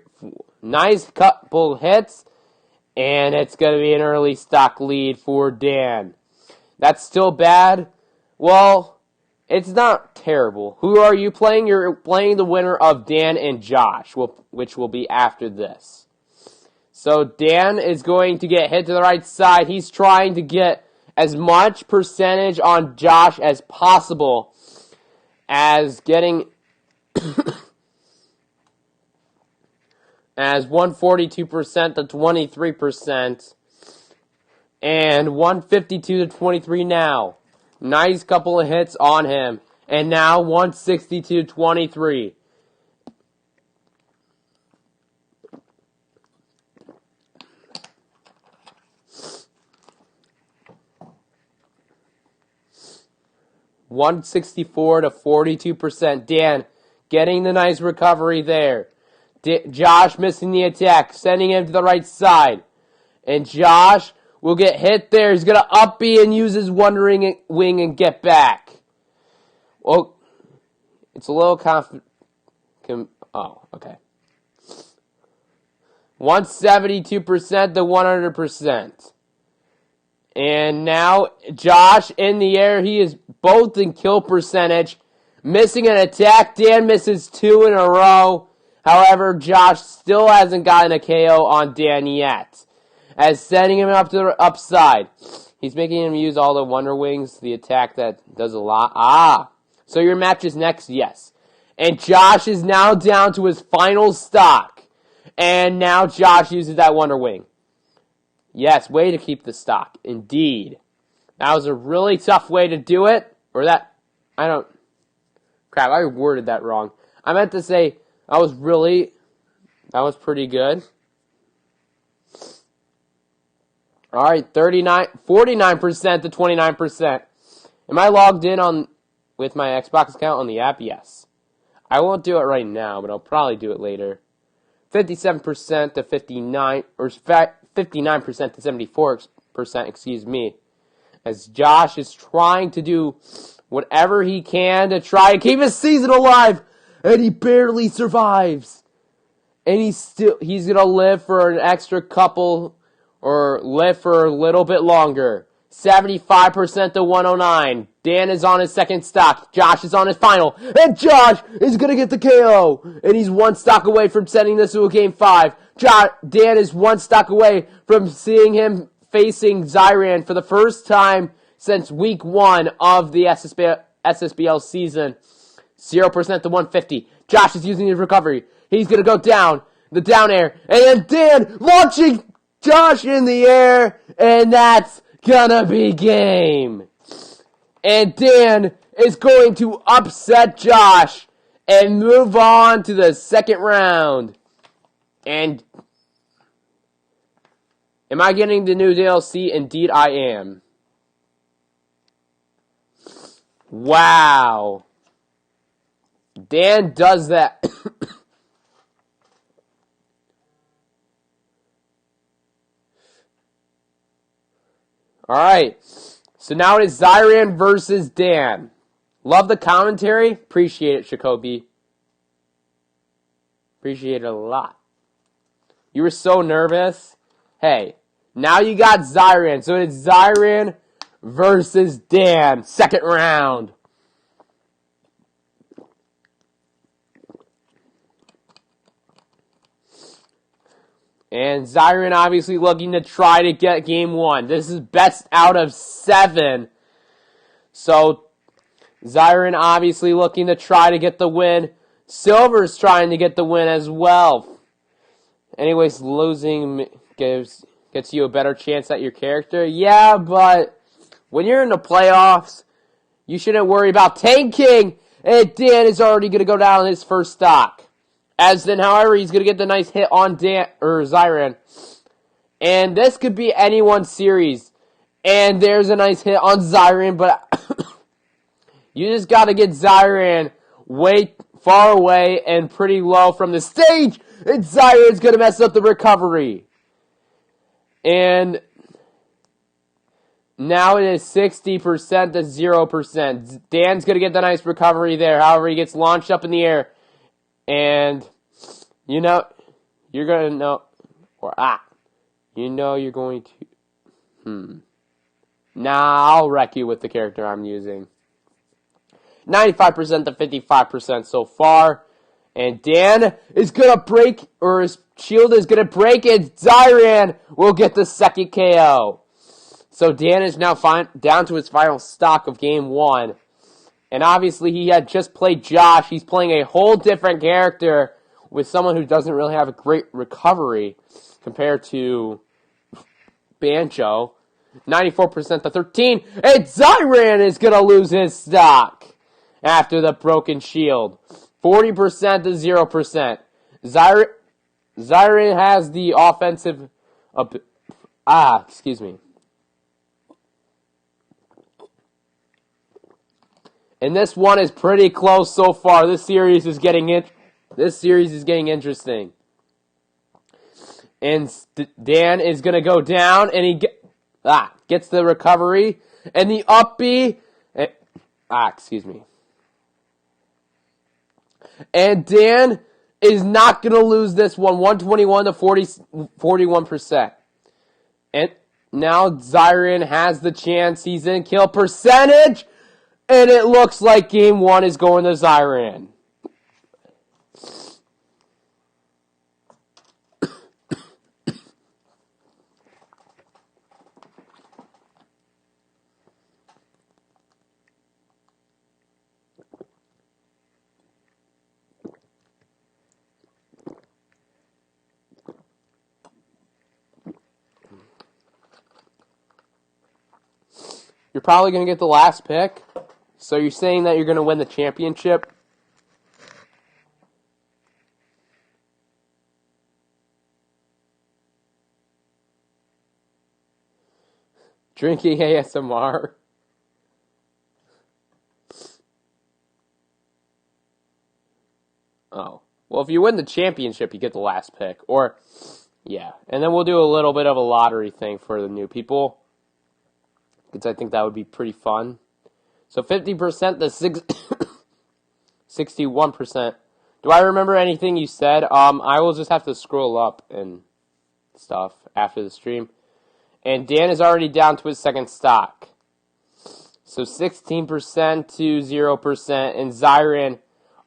Nice couple hits. And it's going to be an early stock lead for Dan. That's still bad. Well, it's not terrible. Who are you playing? You're playing the winner of Dan and Josh, which will be after this. So Dan is going to get hit to the right side. He's trying to get as much percentage on Josh as possible, as getting as 142% to 23%, and 152 to 23 now. Nice couple of hits on him. And now 162 to 23. $164 to 42%. Dan getting the nice recovery there. Josh missing the attack, sending him to the right side. And Josh will get hit there. He's going to up B and use his Wonder Wing and get back. Well, it's a little oh, okay. 172% to 100%. And now Josh in the air. He is both in kill percentage. Missing an attack. Dan misses 2 in a row. However, Josh still hasn't gotten a KO on Dan yet, as sending him up to the upside. He's making him use all the Wonder Wings, the attack that does a lot. Ah, so your match is next? Yes. And Josh is now down to his final stock. And now Josh uses that Wonder Wing. Yes, way to keep the stock. Indeed. That was a really tough way to do it. Or that, crap, I worded that wrong. I meant to say, that was pretty good. Alright, 49% to 29%. Am I logged in with my Xbox account on the app? Yes. I won't do it right now, but I'll probably do it later. 57% to 59, or 59% to 74%, excuse me. As Josh is trying to do whatever he can to try to keep his season alive, and he barely survives. And he's gonna live for an extra couple or live for a little bit longer. 75% to 109. Dan is on his second stock. Josh is on his final. And Josh is going to get the KO. And he's one stock away from sending this to a Game 5. Dan is one stock away from seeing him facing Zyran for the first time since week 1 of the SSBL season. 0% to 150. Josh is using his recovery. He's going to go down. The down air. And then Dan launching Josh in the air. And that's gonna be game. And Dan is going to upset Josh and move on to the second round. And am I getting the new DLC? Indeed I am. Wow. Dan does that. Alright, so now it is Zyran versus Dan. Love the commentary. Appreciate it, Shakobi. Appreciate it a lot. You were so nervous. Hey, now you got Zyran. So it's Zyran versus Dan. Second round. And Zyran obviously looking to try to get game 1. This is best out of 7. So Zyran obviously looking to try to get the win. Silver's trying to get the win as well. Anyways, losing gets you a better chance at your character. Yeah, but when you're in the playoffs, you shouldn't worry about tanking. And Dan is already going to go down his first stock. As then, however, he's going to get the nice hit on Zyran. And this could be anyone's series. And there's a nice hit on Zyran, but you just got to get Zyran way far away and pretty low from the stage. And Zyran's going to mess up the recovery. And now it is 60% to 0%. Dan's going to get the nice recovery there. However, he gets launched up in the air. And, you know, you're going to know, you're going to, I'll wreck you with the character I'm using. 95% to 55% so far. And Dan is going to break, or his shield is going to break, and Zyran will get the second KO. So Dan is now down to his final stock of game 1. And obviously he had just played Josh. He's playing a whole different character with someone who doesn't really have a great recovery compared to Banjo. 94% to 13. And Zyran is going to lose his stock after the broken shield. 40% to 0%. Zyran has the offensive... And this one is pretty close so far. This series is getting interesting. And Dan is going to go down, and he gets the recovery. And the up B... And Dan is not going to lose this one. 121 to 41%. And now Zyran has the chance. He's in kill percentage. And it looks like game 1 is going to Zyran. You're probably going to get the last pick. So you're saying that you're going to win the championship? Drinking ASMR? Oh. Well, if you win the championship, you get the last pick. Or, yeah. And then we'll do a little bit of a lottery thing for the new people. Because I think that would be pretty fun. So 50% to 61%. Do I remember anything you said? I will just have to scroll up and stuff after the stream. And Dan is already down to his second stock. So 16% to 0%. And Zyron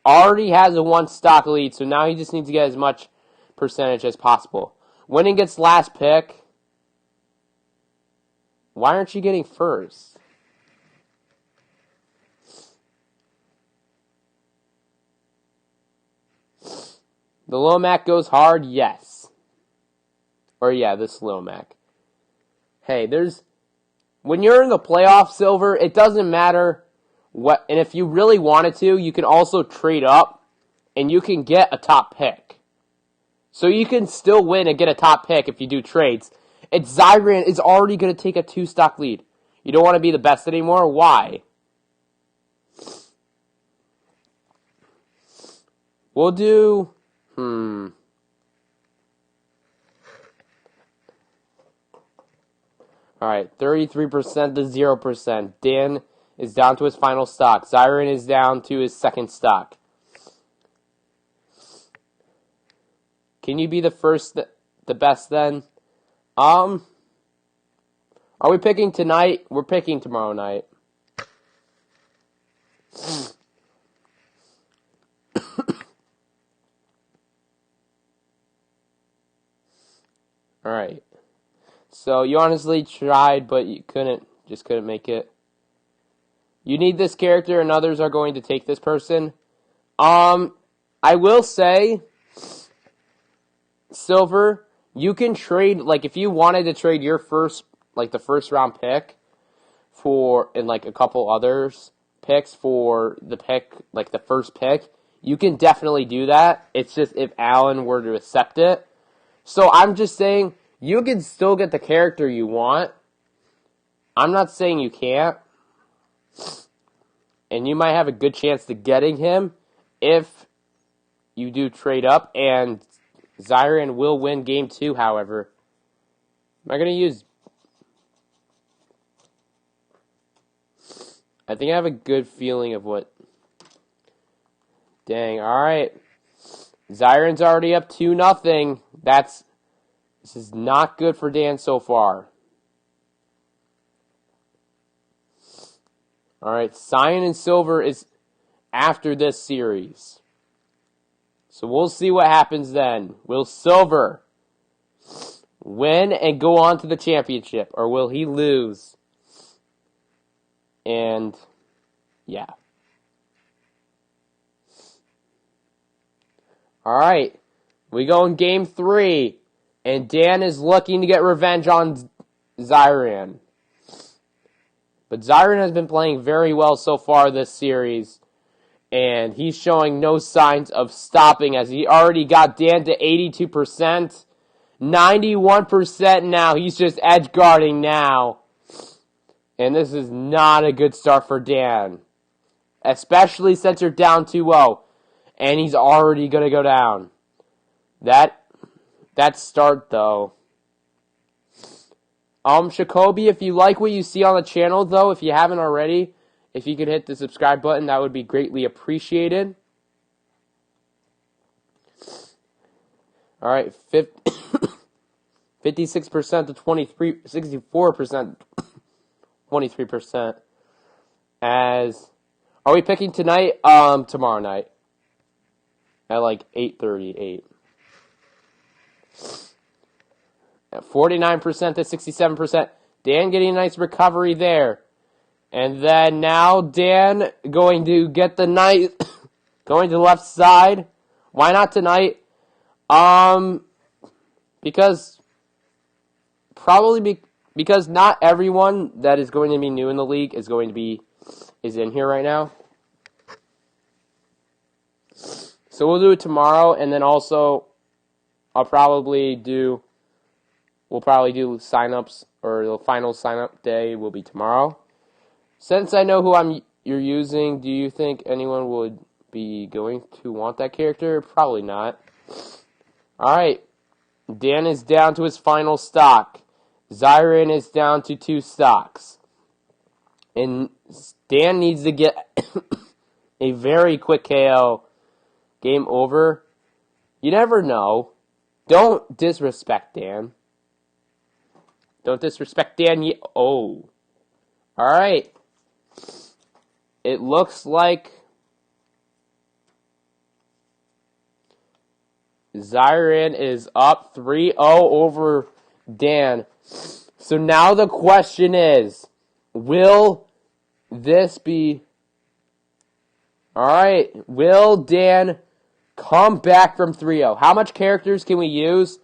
already has a 1 stock lead. So now he just needs to get as much percentage as possible. Winning gets last pick. Why aren't you getting first? The Lil Mac goes hard, yes. Or yeah, this Lil Mac. Hey, when you're in the playoff, Silver, it doesn't matter what, and if you really wanted to, you can also trade up, and you can get a top pick. So you can still win and get a top pick if you do trades. Zyron is already going to take a 2 stock lead. You don't want to be the best anymore? Why? We'll do... Alright, 33% to 0%. Dan is down to his final stock. Zyron is down to his second stock. Can you be the first, the best then? Are we picking tonight? We're picking tomorrow night. Alright. So you honestly tried, but you couldn't make it. You need this character and others are going to take this person. I will say, Silver, you can trade, like, if you wanted to trade your first, like, the first round pick and like a couple others picks for the pick, like the first pick, you can definitely do that. It's just if Alan were to accept it. So I'm just saying, you can still get the character you want. I'm not saying you can't. And you might have a good chance to getting him if you do trade up. And Zyron will win game 2, however. Am I going to use... I think I have a good feeling of what... Dang, alright. Zyron's already up 2-0. This is not good for Dan so far. Alright, Cyan and Silver is after this series. So we'll see what happens then. Will Silver win and go on to the championship? Or will he lose? And, yeah. Alright, we go in game 3. And Dan is looking to get revenge on Zyron. But Zyron has been playing very well so far this series. And he's showing no signs of stopping as he already got Dan to 82%. 91% now. He's just edge guarding now. And this is not a good start for Dan. Especially since you're down 2-0. And he's already going to go down. That start, though. Shakobi, if you like what you see on the channel, though, if you haven't already, if you could hit the subscribe button, that would be greatly appreciated. Alright, 56% to 64%, 23%. Are we picking tonight? Tomorrow night. At like 8:38. At 49% to 67%. Dan getting a nice recovery there. And then now Dan going to get the knight going to the left side. Why not tonight? Because not everyone that is going to be new in the league is in here right now. So we'll do it tomorrow, and then also we'll probably do sign-ups, or the final sign-up day will be tomorrow. Since I know who you're using, do you think anyone would be going to want that character? Probably not. Alright. Dan is down to his final stock. Zyron is down to 2 stocks. And Dan needs to get a very quick KO. Game over. You never know. Don't disrespect Dan. Don't disrespect Dan. Oh. Alright. It looks like Zyran is up 3-0 over Dan. So now the question is, will this be... Alright, will Dan come back from 3-0? How much characters can we use?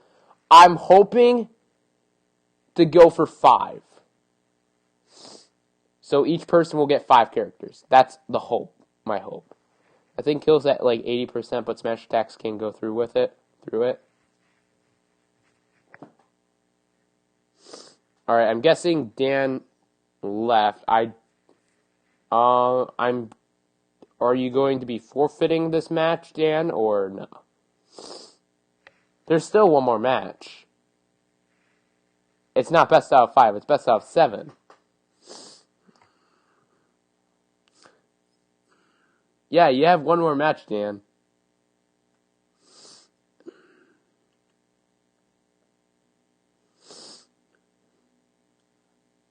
I'm hoping to go for 5. So each person will get 5 characters. That's the hope, my hope. I think kills at like 80%, but smash attacks can go through it. Alright, I'm guessing Dan left. Are you going to be forfeiting this match, Dan, or no? There's still one more match. It's not best out of 5, it's best out of 7. Yeah, you have one more match, Dan.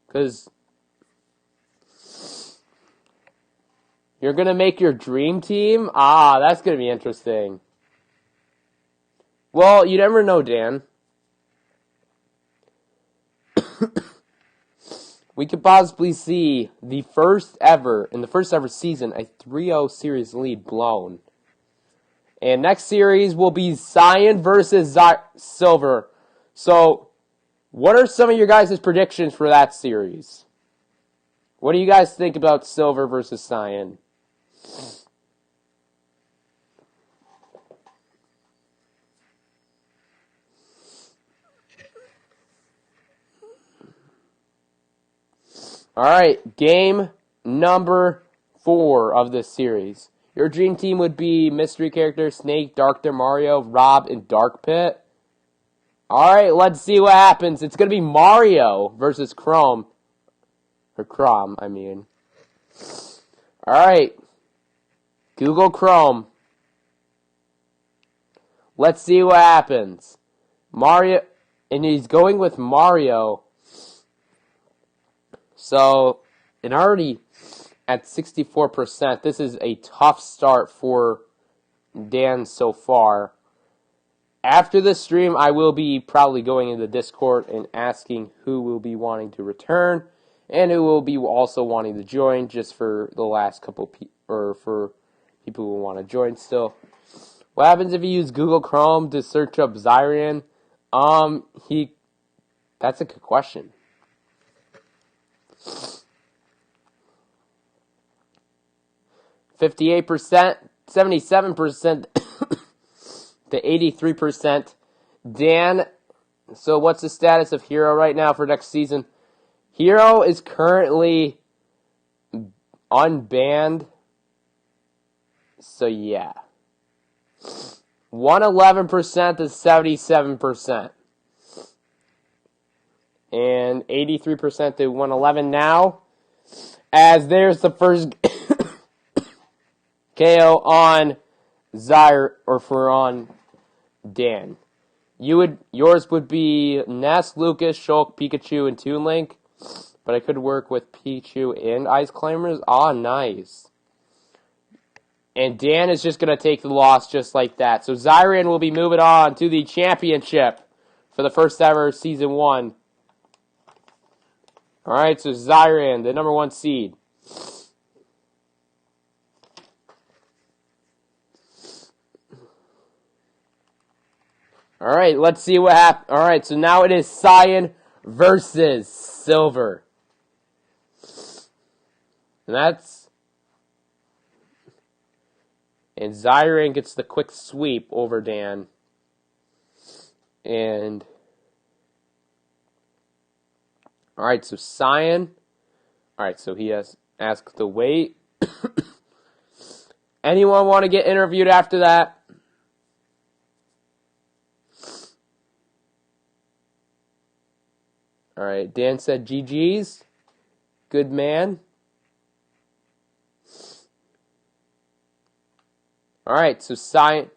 Because you're going to make your dream team? Ah, that's going to be interesting. Well, you never know, Dan. We could possibly see in the first ever season, a 3-0 series lead blown. And next series will be Cyan versus Silver. So, what are some of your guys' predictions for that series? What do you guys think about Silver versus Cyan? Alright, game number 4 of this series. Your dream team would be mystery characters Snake, Dark Mario, Rob, and Dark Pit. Alright, let's see what happens. It's going to be Mario versus Chrome. Or Crom, I mean. Alright. Google Chrome. Let's see what happens. Mario, and he's going with Mario. So, and already at 64%, this is a tough start for Dan so far. After this stream, I will be probably going into Discord and asking who will be wanting to return and who will be also wanting to join, just for the last couple or for people who want to join still. What happens if you use Google Chrome to search up Zyran? That's a good question. 58%, 77% to 83%. Dan, so what's the status of Hero right now for next season? Hero is currently unbanned. So yeah. 111% to 77%. And 83% to 111 now. As there's the first KO on on Dan. Yours would be Ness, Lucas, Shulk, Pikachu, and Toon Link. But I could work with Pichu and Ice Climbers. Ah, nice. And Dan is just going to take the loss just like that. So Zyran will be moving on to the championship for the first ever Season 1. Alright, so Zyran, the number 1 seed. Alright, let's see what happens. Alright, so now it is Cyan versus Silver. And Zyran gets the quick sweep over Dan. And alright, so Cyan. Alright, so he has asked to wait. Anyone want to get interviewed after that? Alright, Dan said GG's. Good man. Alright, so Cyan.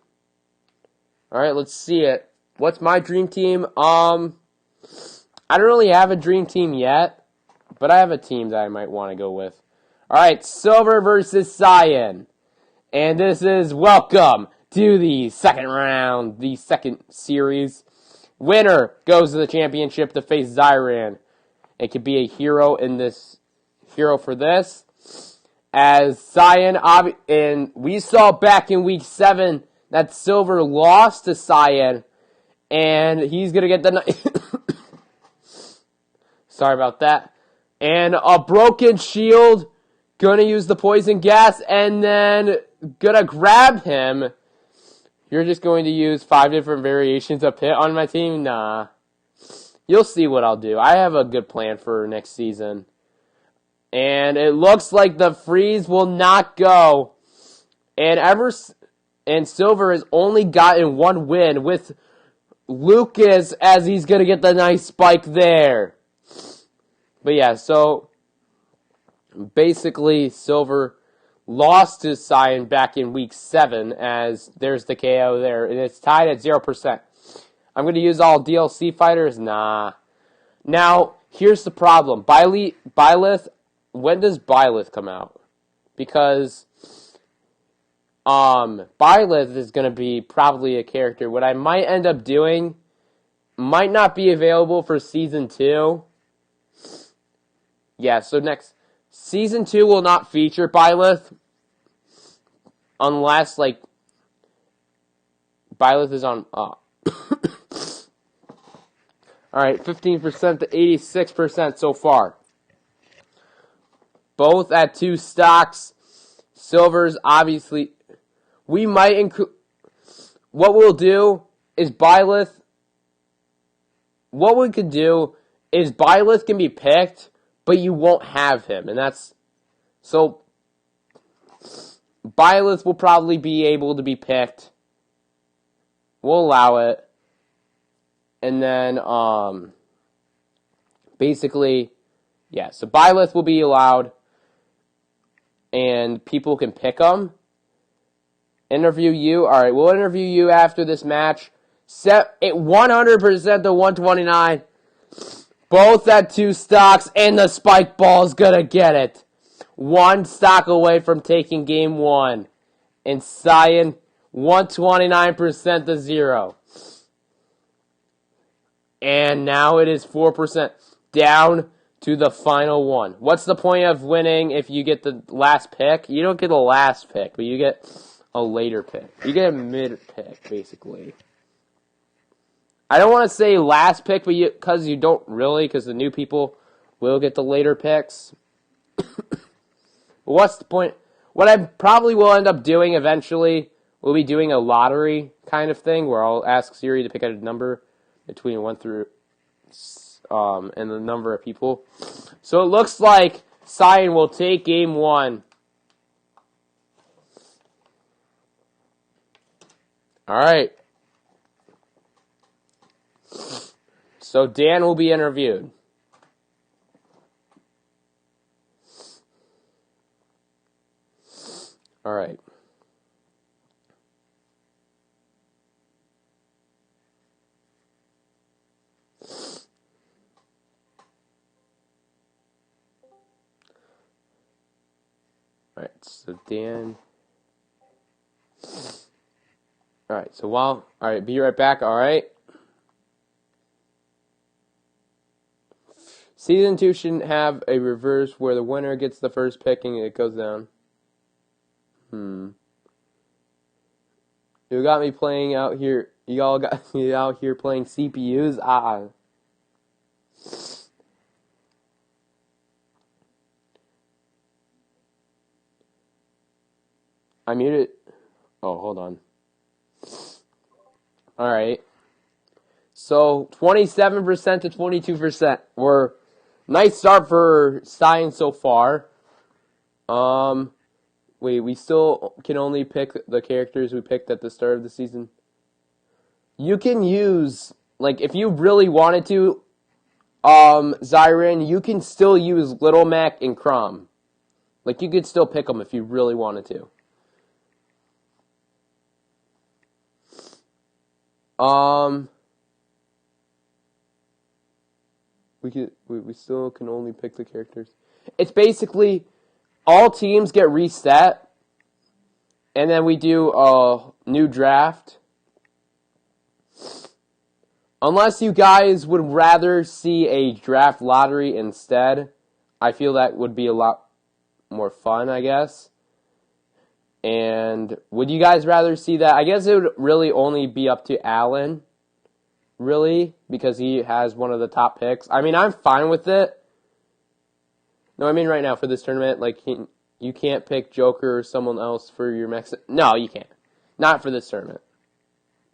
Alright, let's see it. What's my dream team? I don't really have a dream team yet, but I have a team that I might want to go with. All right, Silver versus Cyan. And this is welcome to the second round, the second series. Winner goes to the championship to face Zyran. It could be a hero for this. As Cyan, and we saw back in week 7 that Silver lost to Cyan, and he's gonna get the sorry about that. And a broken shield, gonna use the poison gas, and then gonna grab him. You're just going to use 5 different variations of Pit on my team? Nah. You'll see what I'll do. I have a good plan for next season. And it looks like the freeze will not go. And Silver has only gotten 1 win with Lucas, as he's going to get the nice spike there. But yeah, so basically Silver lost to Cyan back in week 7, as there's the KO there, and it's tied at 0%. I'm going to use all DLC fighters? Nah. Now, here's the problem. Byleth, when does Byleth come out? Because Byleth is going to be probably a character. What I might end up doing might not be available for Season 2. Yeah, so Season 2 will not feature Byleth unless, Byleth is on... Alright, 15% to 86% so far. Both at 2 stocks. Silver's obviously... We might include... What we'll do is Byleth... What we could do is Byleth can be picked, but you won't have him. And that's... So... Byleth will probably be able to be picked. We'll allow it. And then, basically, yeah, so Byleth will be allowed, and people can pick them. Interview you. All right, we'll interview you after this match. Set it 100% to 129. Both at 2 stocks, and the spike ball's gonna get it. 1 stock away from taking game 1. And Cyan, 129% to 0. And now it is 4% down to the final one. What's the point of winning if you get the last pick? You don't get the last pick, but you get a later pick. You get a mid pick, basically. I don't want to say last pick, but because you don't really, because the new people will get the later picks. What's the point? What I probably will end up doing eventually, we'll be doing a lottery kind of thing, where I'll ask Siri to pick out a number between 1 through and the number of people. So it looks like Cyan will take game 1. Alright. So Dan will be interviewed. Alright. Alright, so Dan. Alright, so alright, be right back, alright? Season 2 shouldn't have a reverse where the winner gets the first pick and it goes down. You got me playing out here. You all got me out here playing CPUs? I muted. Oh, hold on. Alright. So, 27% to 22%. We're nice start for Cyan so far. Wait, we still can only pick the characters we picked at the start of the season? You can use, if you really wanted to, Zyran, you can still use Little Mac and Chrom. You could still pick them if you really wanted to. we still can only pick the characters. It's basically all teams get reset, and then we do a new draft. Unless you guys would rather see a draft lottery instead, I feel that would be a lot more fun, I guess. And would you guys rather see that? I guess it would really only be up to Alan, really, because he has one of the top picks. I mean, I'm fine with it. No, I mean right now for this tournament, like you can't pick Joker or someone else for your Mex. No, you can't. Not for this tournament.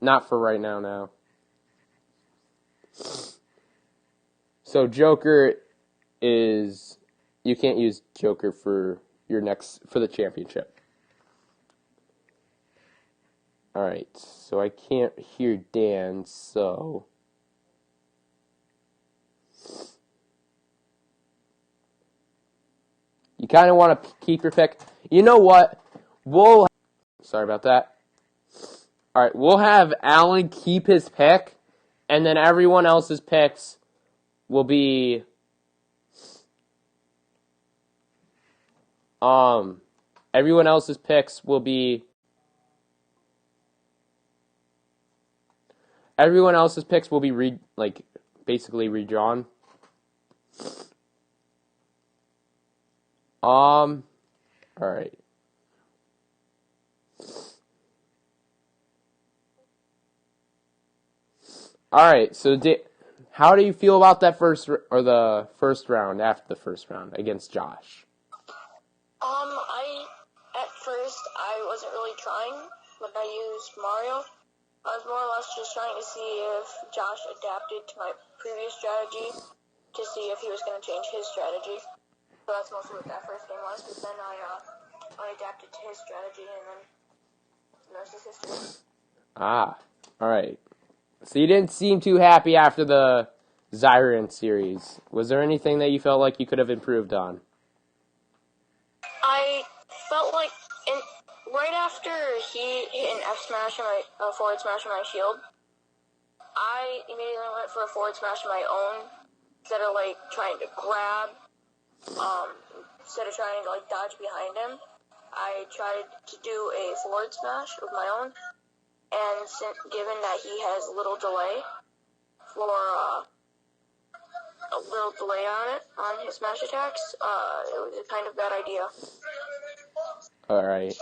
Not for right now. So Joker is, you can't use Joker for the championship. Alright, so I can't hear Dan, so you kind of want to keep your pick. You know what? Sorry about that. Alright, we'll have Alan keep his pick, and then everyone else's picks will be basically redrawn. All right. All right. So, how do you feel about that the first round after the first round against Josh? At first I wasn't really trying when I used Mario. I was more or less just trying to see if Josh adapted to my previous strategy to see if he was going to change his strategy. So that's mostly what that first game was. But then I adapted to his strategy, and then the rest is history. All right. So you didn't seem too happy after the Zyrian series. Was there anything that you felt like you could have improved on? I felt like right after he hit an F smash on my forward smash on my shield, I immediately went for a forward smash of my own instead of like trying to grab. Instead of trying to like dodge behind him, I tried to do a forward smash of my own. And given that he has a little delay on it, on his smash attacks, it was a kind of bad idea. Alright.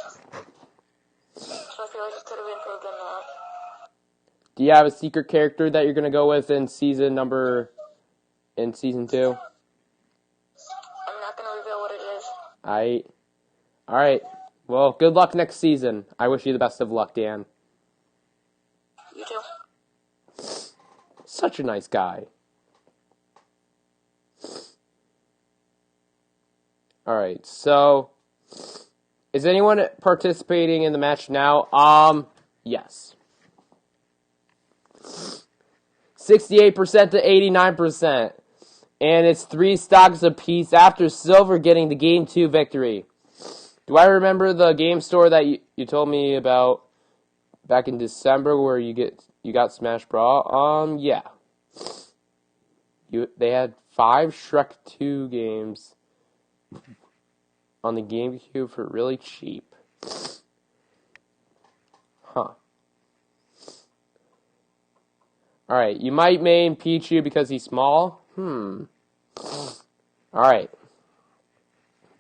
So I feel like it could have improved on that. Do you have a secret character that you're going to go with in season 2? I'm not going to reveal what it is. Alright. Well, good luck next season. I wish you the best of luck, Dan. You too. Such a nice guy. Alright, so is anyone participating in the match now? Yes. 68% to 89%. And it's 3 stocks apiece after Silver getting the Game 2 victory. Do I remember the game store that you told me about back in December where you got Smash Brawl? Yeah. They had 5 Shrek 2 games on the GameCube for really cheap. Huh. Alright, you might main Pichu because he's small? Alright.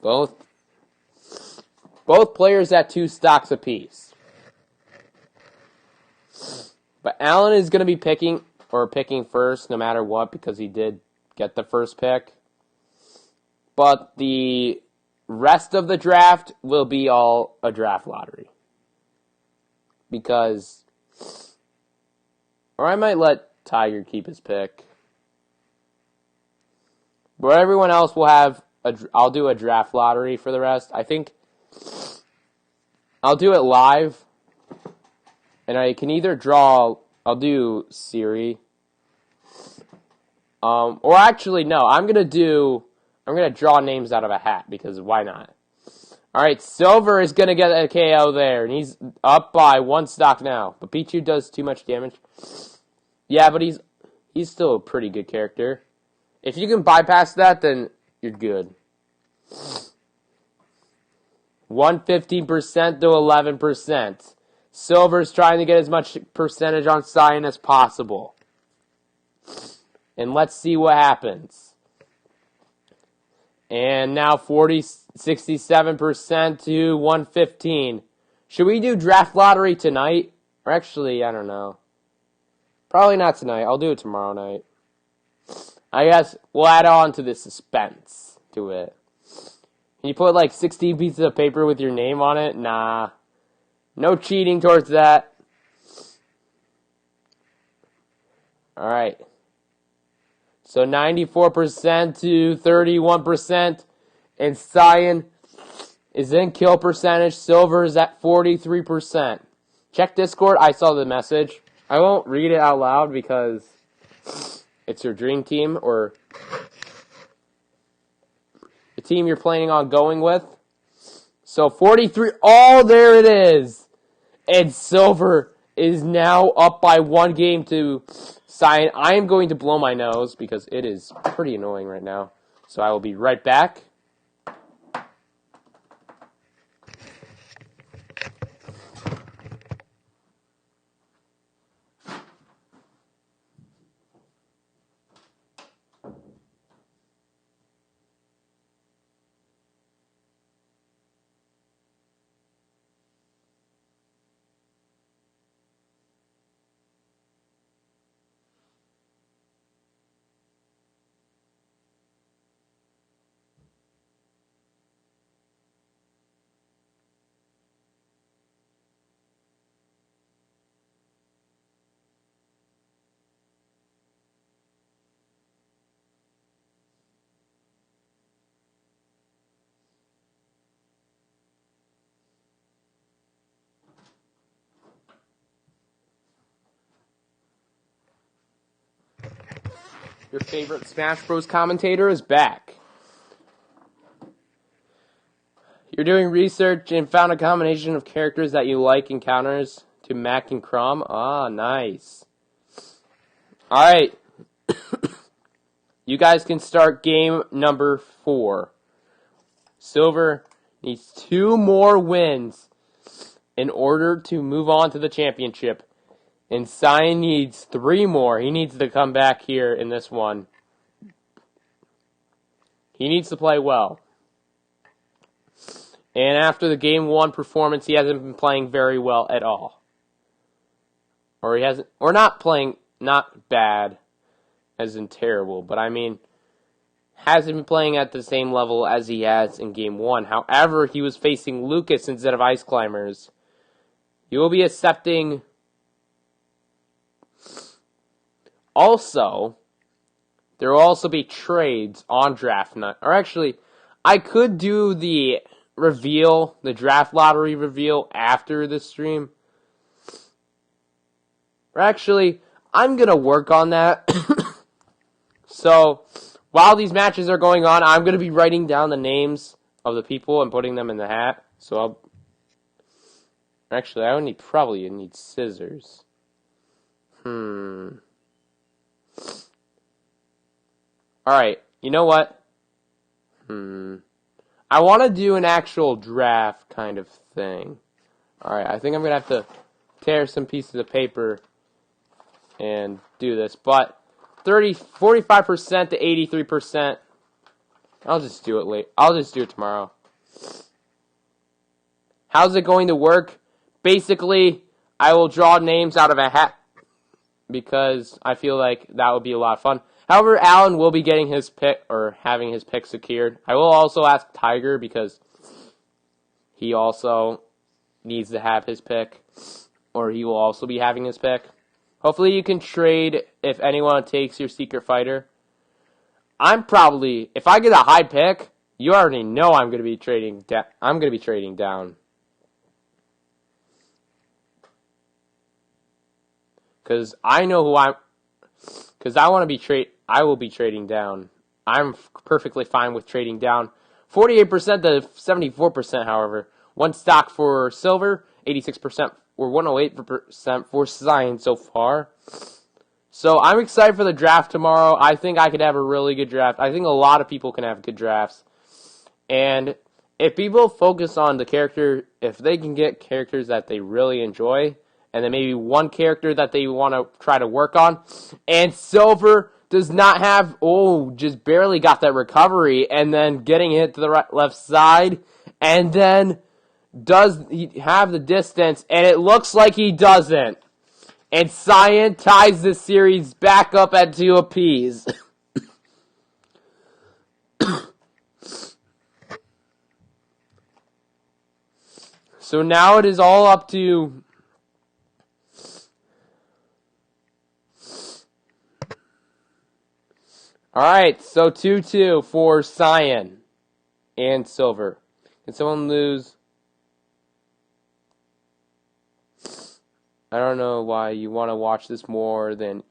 Both players at 2 stocks apiece. But Alan is going to be picking first no matter what because he did get the first pick. But the rest of the draft will be all a draft lottery. Or I might let Tiger keep his pick. But everyone else will have I'll do a draft lottery for the rest. I think I'll do it live. And I can either I'll do Siri. Or actually, no, I'm going to draw names out of a hat, because why not? Alright, Silver is going to get a KO there, and he's up by 1 stock now. But Pichu does too much damage. Yeah, but he's still a pretty good character. If you can bypass that, then you're good. 115% to 11%. Silver's trying to get as much percentage on Cyan as possible. And let's see what happens. And now 67% to 115. Should we do draft lottery tonight? Or actually, I don't know. Probably not tonight. I'll do it tomorrow night. I guess we'll add on to the suspense to it. Can you put like 16 pieces of paper with your name on it? Nah. No cheating towards that. Alright. So 94% to 31%. And Cyan is in kill percentage. Silver is at 43%. Check Discord. I saw the message. I won't read it out loud because it's your dream team or the team you're planning on going with. So 43. Oh, there it is. And Silver is now up by 1 game to Cyan. I am going to blow my nose because it is pretty annoying right now. So I will be right back. Your favorite Smash Bros. Commentator is back. You're doing research and found a combination of characters that you like and counters to Mac and Chrom. Ah, nice. Alright. You guys can start game number 4. Silver needs 2 more wins in order to move on to the championship. And Cyan needs 3 more. He needs to come back here in this one. He needs to play well. And after the game 1 performance, he hasn't been playing very well at all. Or not playing, not bad, as in terrible, but I mean, hasn't been playing at the same level as he has in game 1. However, he was facing Lucas instead of Ice Climbers. You will be accepting. Also, there will also be trades on draft night. Or actually, I could do the reveal, the draft lottery reveal after the stream. Or actually, I'm going to work on that. So, while these matches are going on, I'm going to be writing down the names of the people and putting them in the hat. So, actually, I would probably need scissors. Alright, you know what? I want to do an actual draft kind of thing. Alright, I think I'm going to have to tear some pieces of paper and do this. But 45% to 83%. I'll just do it late. I'll just do it tomorrow. How's it going to work? Basically, I will draw names out of a hat because I feel like that would be a lot of fun. However, Alan will be getting his pick, or having his pick secured. I will also ask Tiger because he also needs to have his pick, or he will also be having his pick. Hopefully you can trade if anyone takes your secret fighter. If I get a high pick, you already know I'm going to be trading down. I'm going to be trading down. Because I know who I'm. Because I will be trading down. I'm perfectly fine with trading down. 48% to 74%, however. 1 stock for Silver, 86% or 108% for Cyan so far. So I'm excited for the draft tomorrow. I think I could have a really good draft. I think a lot of people can have good drafts. And if people focus on the character, if they can get characters that they really enjoy, and then maybe one character that they want to try to work on, and Silver does not have, just barely got that recovery, and then getting hit to the left side, and then does he have the distance, and it looks like he doesn't. And Cyan ties the series back up at 2 apiece. So now it is all up to Alright, so 2-2 for Cyan and Silver. Can someone lose? I don't know why you want to watch this more than...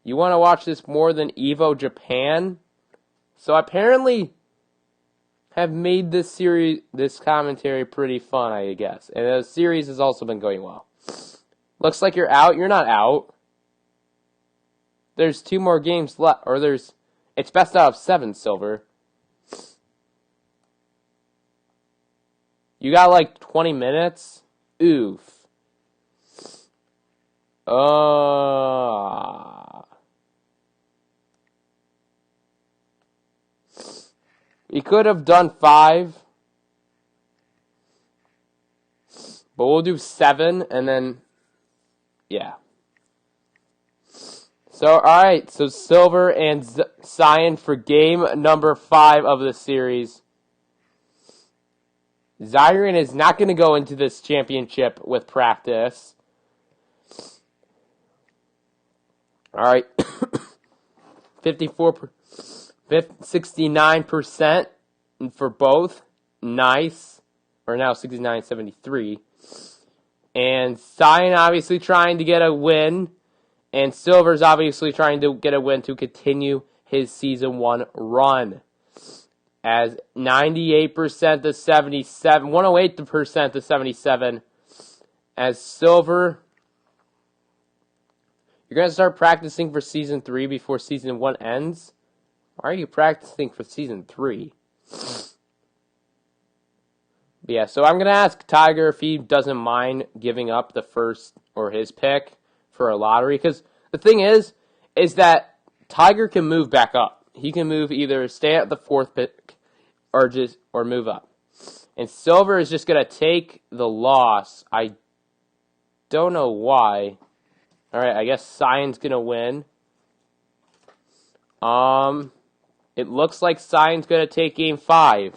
You want to watch this more than Evo Japan? So apparently have made this series, this commentary pretty fun, I guess. And the series has also been going well. Looks like you're out. You're not out. There's 2 more games left. It's best out of 7, Silver. You got like 20 minutes? Oof. We could have done 5. But we'll do 7 and then... Yeah. So, alright. So, Silver and Cyan for game number 5 of the series. Zyrian is not going to go into this championship with practice. Alright. 69% for both. Nice. Or now 69-73. And Cyan obviously trying to get a win. And Silver's obviously trying to get a win to continue his Season 1 run. As 98% to 77, 108% to 77. As Silver, you're going to start practicing for Season 3 before Season 1 ends? Why are you practicing for Season 3? But yeah, so I'm going to ask Tiger if he doesn't mind giving up the first, or his pick, for a lottery. Because the thing is that Tiger can move back up. He can move either stay at the 4th pick, or move up. And Silver is just going to take the loss. I don't know why. Alright, I guess Cyan's going to win. It looks like Cyan's going to take game 5.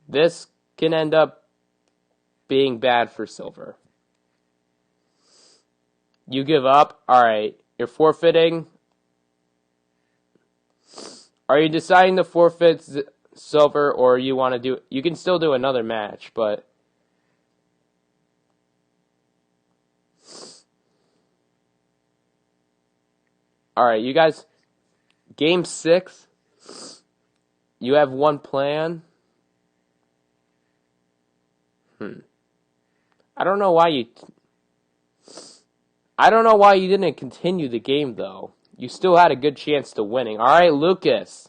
This can end up being bad for Silver. You give up? Alright, you're forfeiting. Are you deciding to forfeit Silver, or you want to do... You can still do another match, but... Alright, you guys... Game 6... You have one plan. I don't know why you didn't continue the game, though. You still had a good chance to winning. All right, Lucas.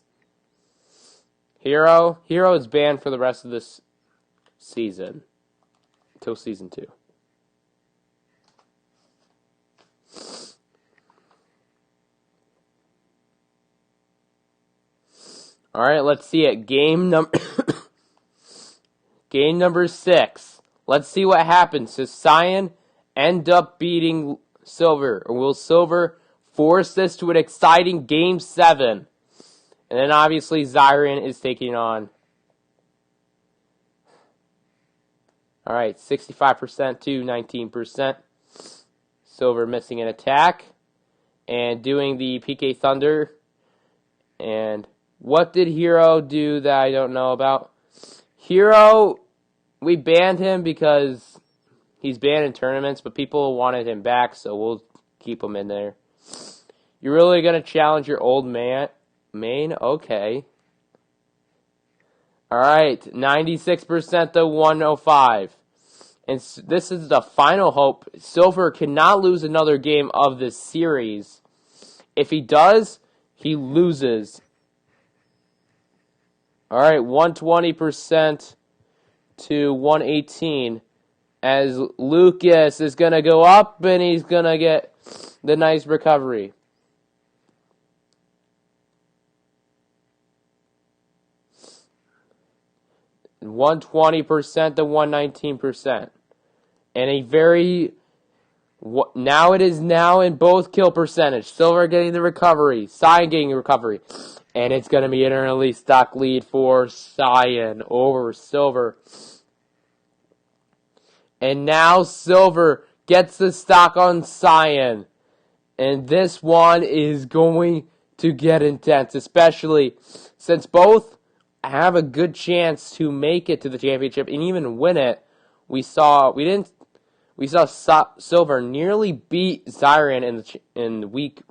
Hero is banned for the rest of this season. Until Season 2. All right, let's see it. Game number 6. Let's see what happens. Does Cyan end up beating Silver? Or will Silver force this to an exciting Game 7? And then obviously Zyrian is taking on... Alright, 65% to 19%. Silver missing an attack. And doing the PK Thunder. And... What did Hero do that I don't know about? Hero, we banned him because he's banned in tournaments, but people wanted him back, so we'll keep him in there. You're really going to challenge your old main? Okay. All right, 96% to 105. And this is the final hope. Silver cannot lose another game of this series. If he does, he loses. All right, 120% to 118. As Lucas is going to go up and he's going to get the nice recovery. (120% to 119%). And a very... Now it is now in both kill percentage. Silver getting the recovery. Cyan getting the recovery. And it's going to be an early stock lead for Cyan over Silver. And now Silver gets the stock on Cyan. And this one is going to get intense, especially since both have a good chance to make it to the championship and even win it. We saw Silver nearly beat Zyrian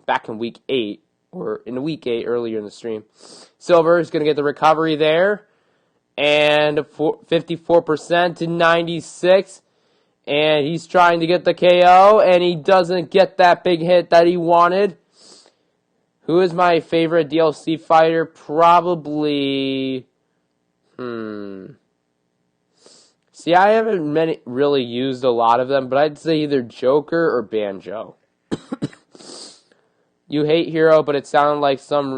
back in week 8, or in week 8 earlier in the stream. Silver is going to get the recovery there, and 54% to 96. And he's trying to get the KO, and he doesn't get that big hit that he wanted. Who is my favorite DLC fighter? Probably... See, I haven't really used a lot of them, but I'd say either Joker or Banjo. You hate Hero, but it sounded like some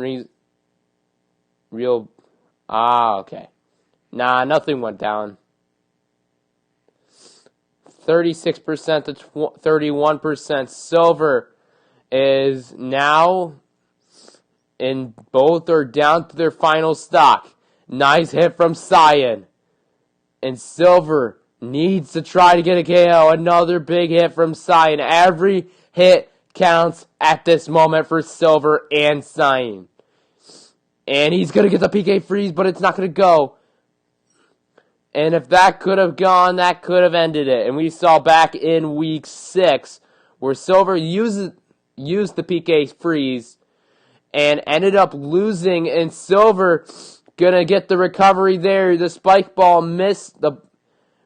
real... okay. Nah, nothing went down. 36% to 31%. Silver is now, and both are down to their final stock. Nice hit from Cyan. And Silver needs to try to get a KO. Another big hit from Cyan. Every hit counts at this moment for Silver and Cyan. And he's going to get the PK freeze, but it's not going to go. And if that could have gone, that could have ended it. And we saw back in week 6 where Silver used the PK freeze and ended up losing. And Silver gonna get the recovery there. The spike ball misses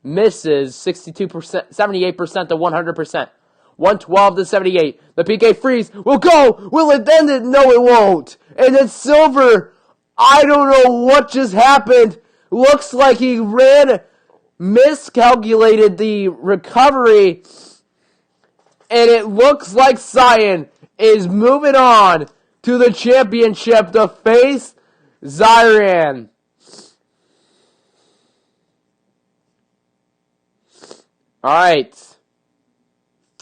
62%, 78% to 100%. 112 to 78. The PK freeze will go. Will it end it? No, it won't. And then Silver, I don't know what just happened. Looks like he miscalculated the recovery, and it looks like Cyan is moving on to the championship to face Zyrian. Alright.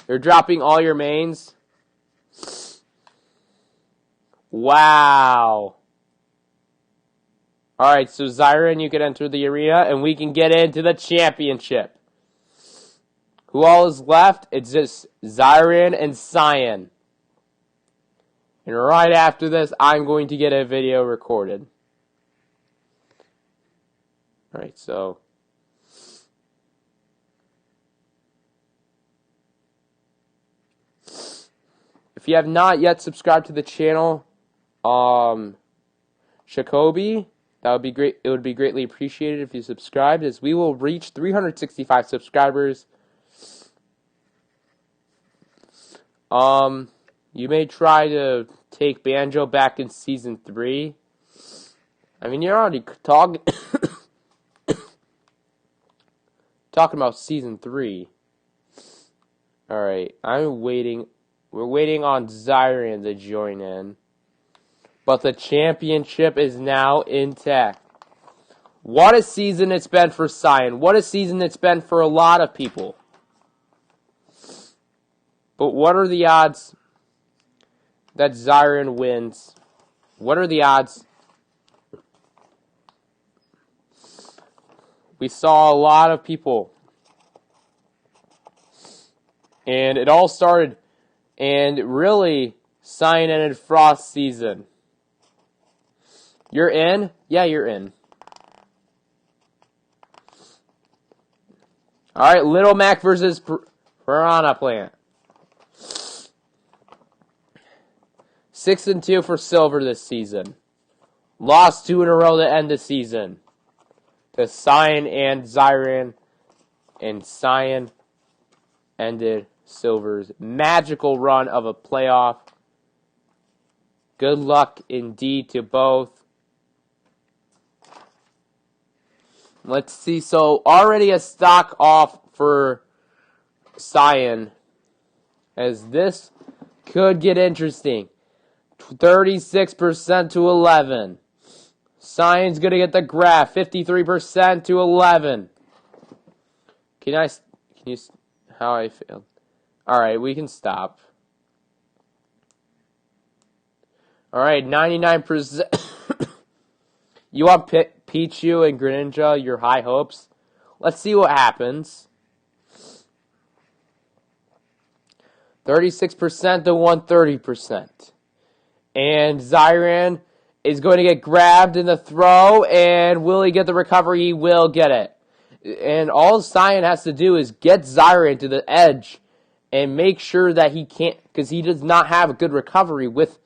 You're dropping all your mains. Wow. Alright, so Zyrian, you can enter the arena, and we can get into the championship. Who all is left? It's just Zyrian and Cyan. And right after this, I'm going to get a video recorded. Alright, so... if you have not yet subscribed to the channel, Shakobi... that would be great. It would be greatly appreciated if you subscribed, as we will reach 365 subscribers. You may try to take Banjo back in Season 3. I mean, you're already talking about Season 3. Alright, I'm waiting. We're waiting on Zyrian to join in. But the championship is now intact. What a season it's been for Cyan. What a season it's been for a lot of people. But what are the odds that Zyrian wins? What are the odds? We saw a lot of people. And it all started, and really, Cyan ended Frost season. You're in? Yeah, you're in. Alright, Little Mac versus Piranha Plant. 6-2 for Silver this season. Lost 2 in a row to end the season. to Cyan and Zyran. And Cyan ended Silver's magical run of a playoff. Good luck indeed to both. Let's see. So already a stock off for Cyan, as this could get interesting. 36% to 11. Cyan's going to get the graph. 53% to 11. Can you, how I failed. Alright, we can stop. Alright, 99%. You want Pichu and Greninja, your high hopes? Let's see what happens. 36% to 130%. And Zyran is going to get grabbed in the throw, and will he get the recovery? He will get it. And all Cyan has to do is get Zyran to the edge and make sure that he can't, because he does not have a good recovery with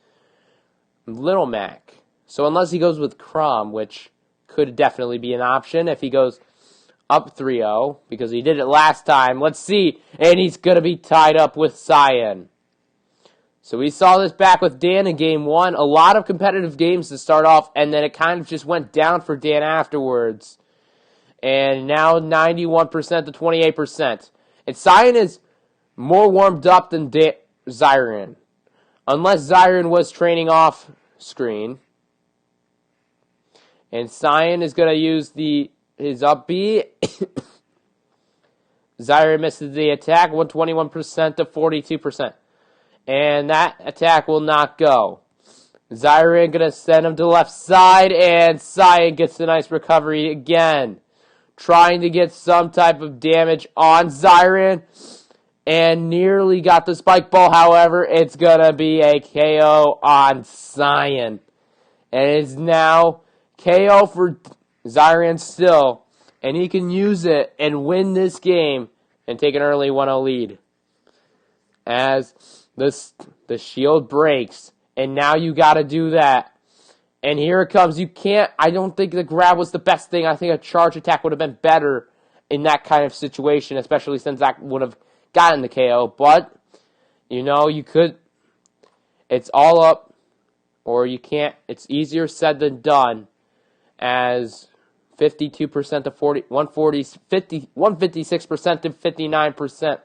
Little Mac. So unless he goes with Chrom, which could definitely be an option if he goes up 3-0, because he did it last time. Let's see. And he's going to be tied up with Cyan. So we saw this back with Dan in Game 1. A lot of competitive games to start off, and then it kind of just went down for Dan afterwards. And now 91% to 28%. And Cyan is more warmed up than Zyran. Unless Zyran was training off screen. And Cyan is going to use his up B. Zyran misses the attack, 121% to 42%. And that attack will not go. Zyran going to send him to the left side, and Cyan gets a nice recovery again. Trying to get some type of damage on Zyran, and nearly got the spike ball. However, it's going to be a KO on Cyan. And it's now KO for Zyran still, and he can use it and win this game and take an early 1-0 lead. As the shield breaks, and now you got to do that. And here it comes. You can't. I don't think the grab was the best thing. I think a charge attack would have been better in that kind of situation, especially since that would have gotten the KO. But, you could. It's all up, or you can't. It's easier said than done, as 52% to 156% to 59%.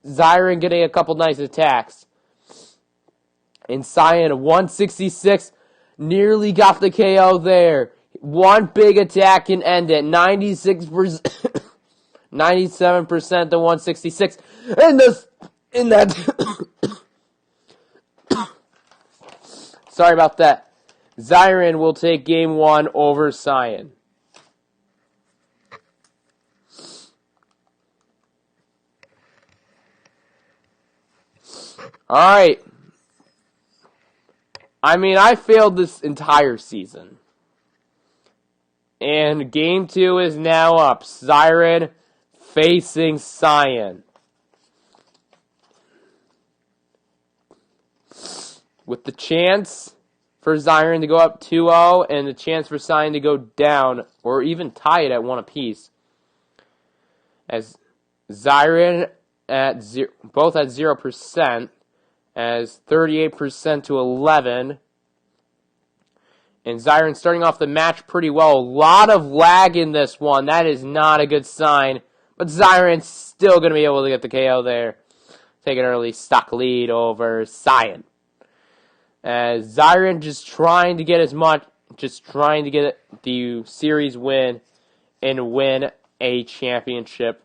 Zyran getting a couple nice attacks. And Cyan, 166, nearly got the KO there. One big attack can end it. 96%, 97% to 166. In that, sorry about that. Zyran will take game 1 over Cyan. Alright. I failed this entire season. And game 2 is now up. Zyran facing Cyan. With the chance for Zyran to go up 2-0 and the chance for Cyan to go down or even tie it at 1 apiece. As Zyran both at 0%. As 38% to 11. And Zyran starting off the match pretty well. A lot of lag in this one. That is not a good sign. But Zyran's still going to be able to get the KO there. Take an early stock lead over Cyan. As Zyran just trying to get the series win and win a championship.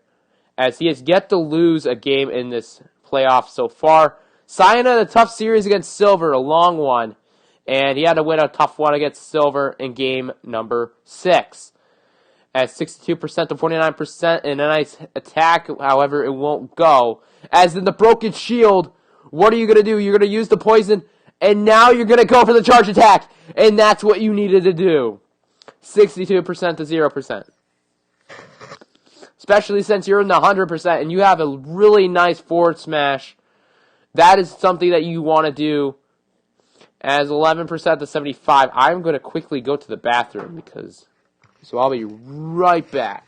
As he has yet to lose a game in this playoff so far. Cyan had a tough series against Silver, a long one, and he had to win a tough one against Silver in game number 6. At 62% to 49%, and a nice attack, however, it won't go. As in the broken shield, what are you going to do? You're going to use the poison, and now you're going to go for the charge attack, and that's what you needed to do. 62% to 0%. Especially since you're in the 100%, and you have a really nice forward smash. That is something that you want to do. As 11% to 75. I'm going to quickly go to the bathroom because So I'll be right back.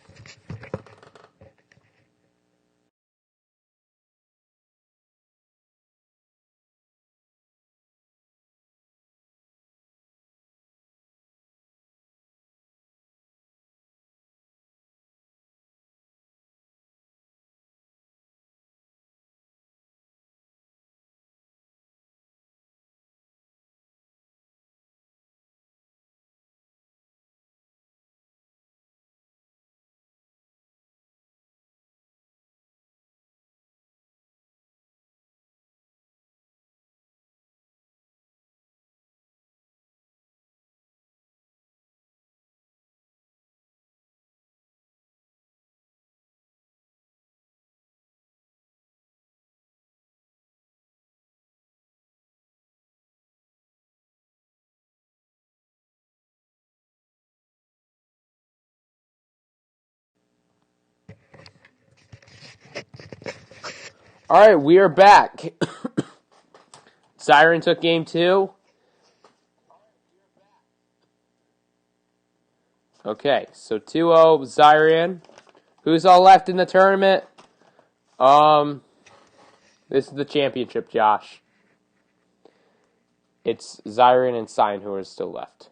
All right, we are back. Siren took game 2. Okay, so 2-0 Zyrian. Who's all left in the tournament? This is the championship, Josh. It's Zyrian and Cyan who are still left.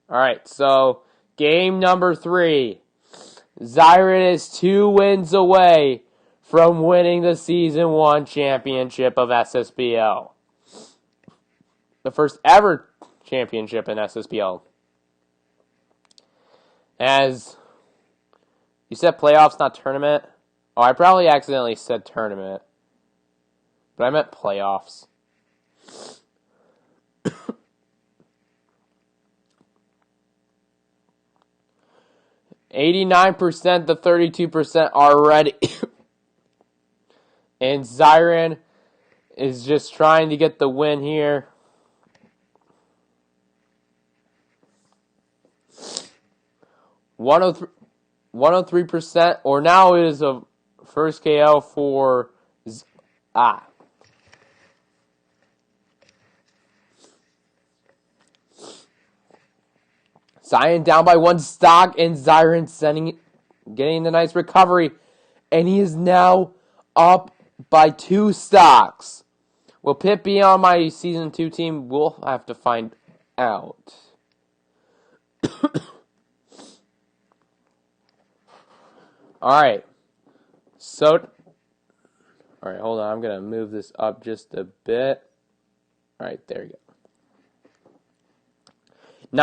All right, so game number 3. Zyrian is 2 wins away from winning the Season 1 championship of SSBL. The first ever championship in SSBL. As you said playoffs, not tournament. Oh, I probably accidentally said tournament. But I meant playoffs. %89% to 32% already. And Zyrian is just trying to get the win here. 103%, or now it is a first KO for Cyan down by 1 stock, and Zyrian getting the nice recovery, and he is now up by 2 stocks. Will Pitt be on my Season 2 team? We'll have to find out. Alright. Alright, hold on. I'm going to move this up just a bit. Alright, there you go.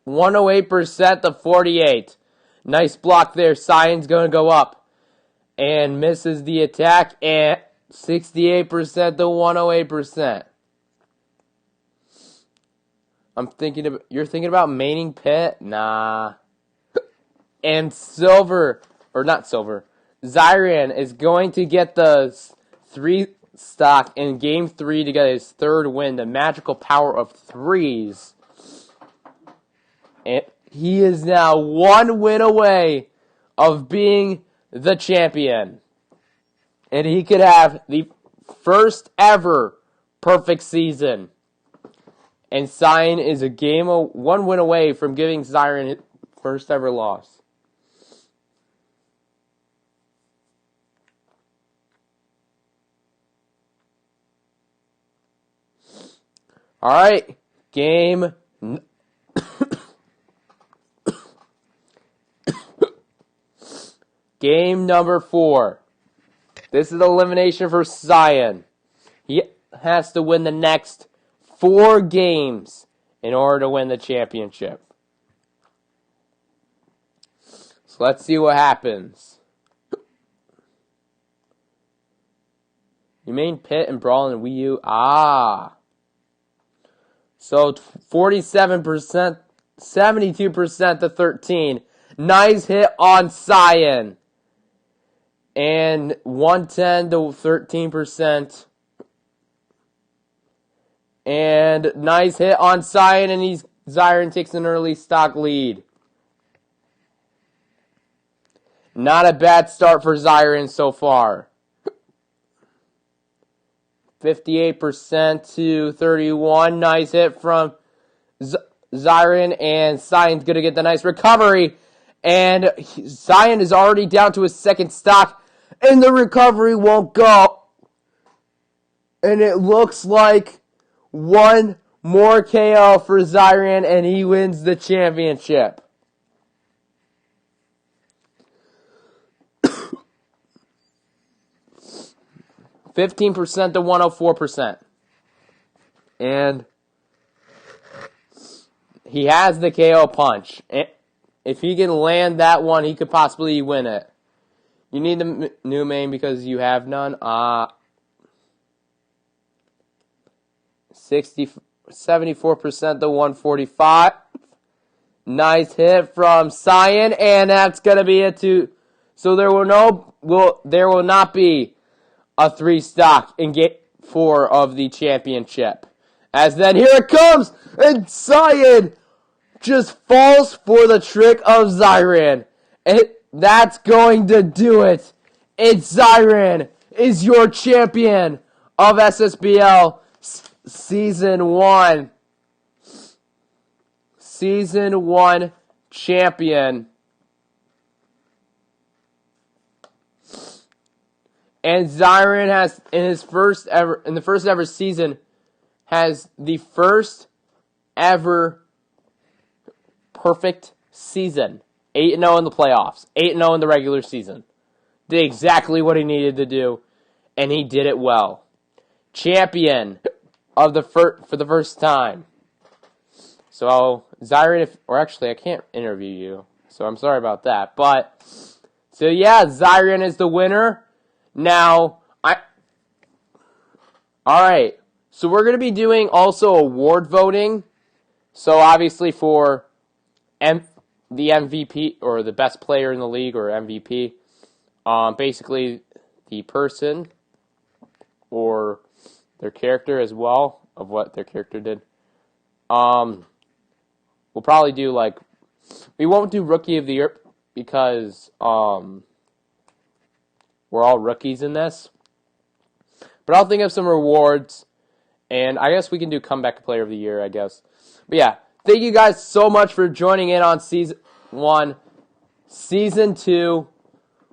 108% to 48. Nice block there. Cyan's going to go up. And misses the attack at 68% to 108%. You're thinking about maining Pitt? Nah. And Zyrian is going to get the 3 stock in game 3 to get his 3rd win, the magical power of 3s. And he is now 1 win away of being the champion. And he could have the first ever perfect season. And Cyan is 1 win away from giving Zyrian his first ever loss. Alright, game number 4. This is elimination for Cyan. He has to win the next 4 games in order to win the championship. So let's see what happens. You main Pitt and Brawl and Wii U. So 47%, 72% to 13. Nice hit on Cyan. And 110 to 13%. And nice hit on Cyan, and Zyrian takes an early stock lead. Not a bad start for Zyrian so far. 58% to 31. Nice hit from Zion, and Zion's going to get the nice recovery. And Zion is already down to his second stock, and the recovery won't go. And it looks like one more KO for Zion, and he wins the championship. %15% to 104%. And he has the KO punch. If he can land that one, he could possibly win it. You need the new main because you have none. 74% to 145. Nice hit from Zion, and that's gonna be it too. So there will not be a 3 stock in Game 4 of the championship. As then here it comes, and Zion just falls for the trick of Zion. And that's going to do it. It's Zion is your champion of SSBL Season 1. Season 1 champion. And Zion has, in the first ever season, has the first ever perfect season. 8-0 in the playoffs. 8-0 in the regular season. Did exactly what he needed to do, and he did it well. Champion of for the first time. So, Zion, I can't interview you, so I'm sorry about that. But, so yeah, Zion is the winner. Now, alright, so we're going to be doing also award voting. So, obviously for the MVP, or the best player in the league, or MVP, basically the person, or their character as well, of what their character did. We'll probably do, we won't do Rookie of the Year, because, we're all rookies in this. But I'll think of some rewards. And I guess we can do Comeback Player of the Year, I guess. But yeah, thank you guys so much for joining in on Season 1. Season 2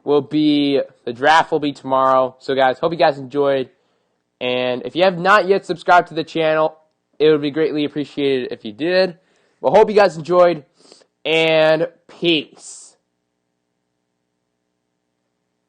will be, the draft will be tomorrow. So guys, hope you guys enjoyed. And if you have not yet subscribed to the channel, it would be greatly appreciated if you did. Well, hope you guys enjoyed. And peace.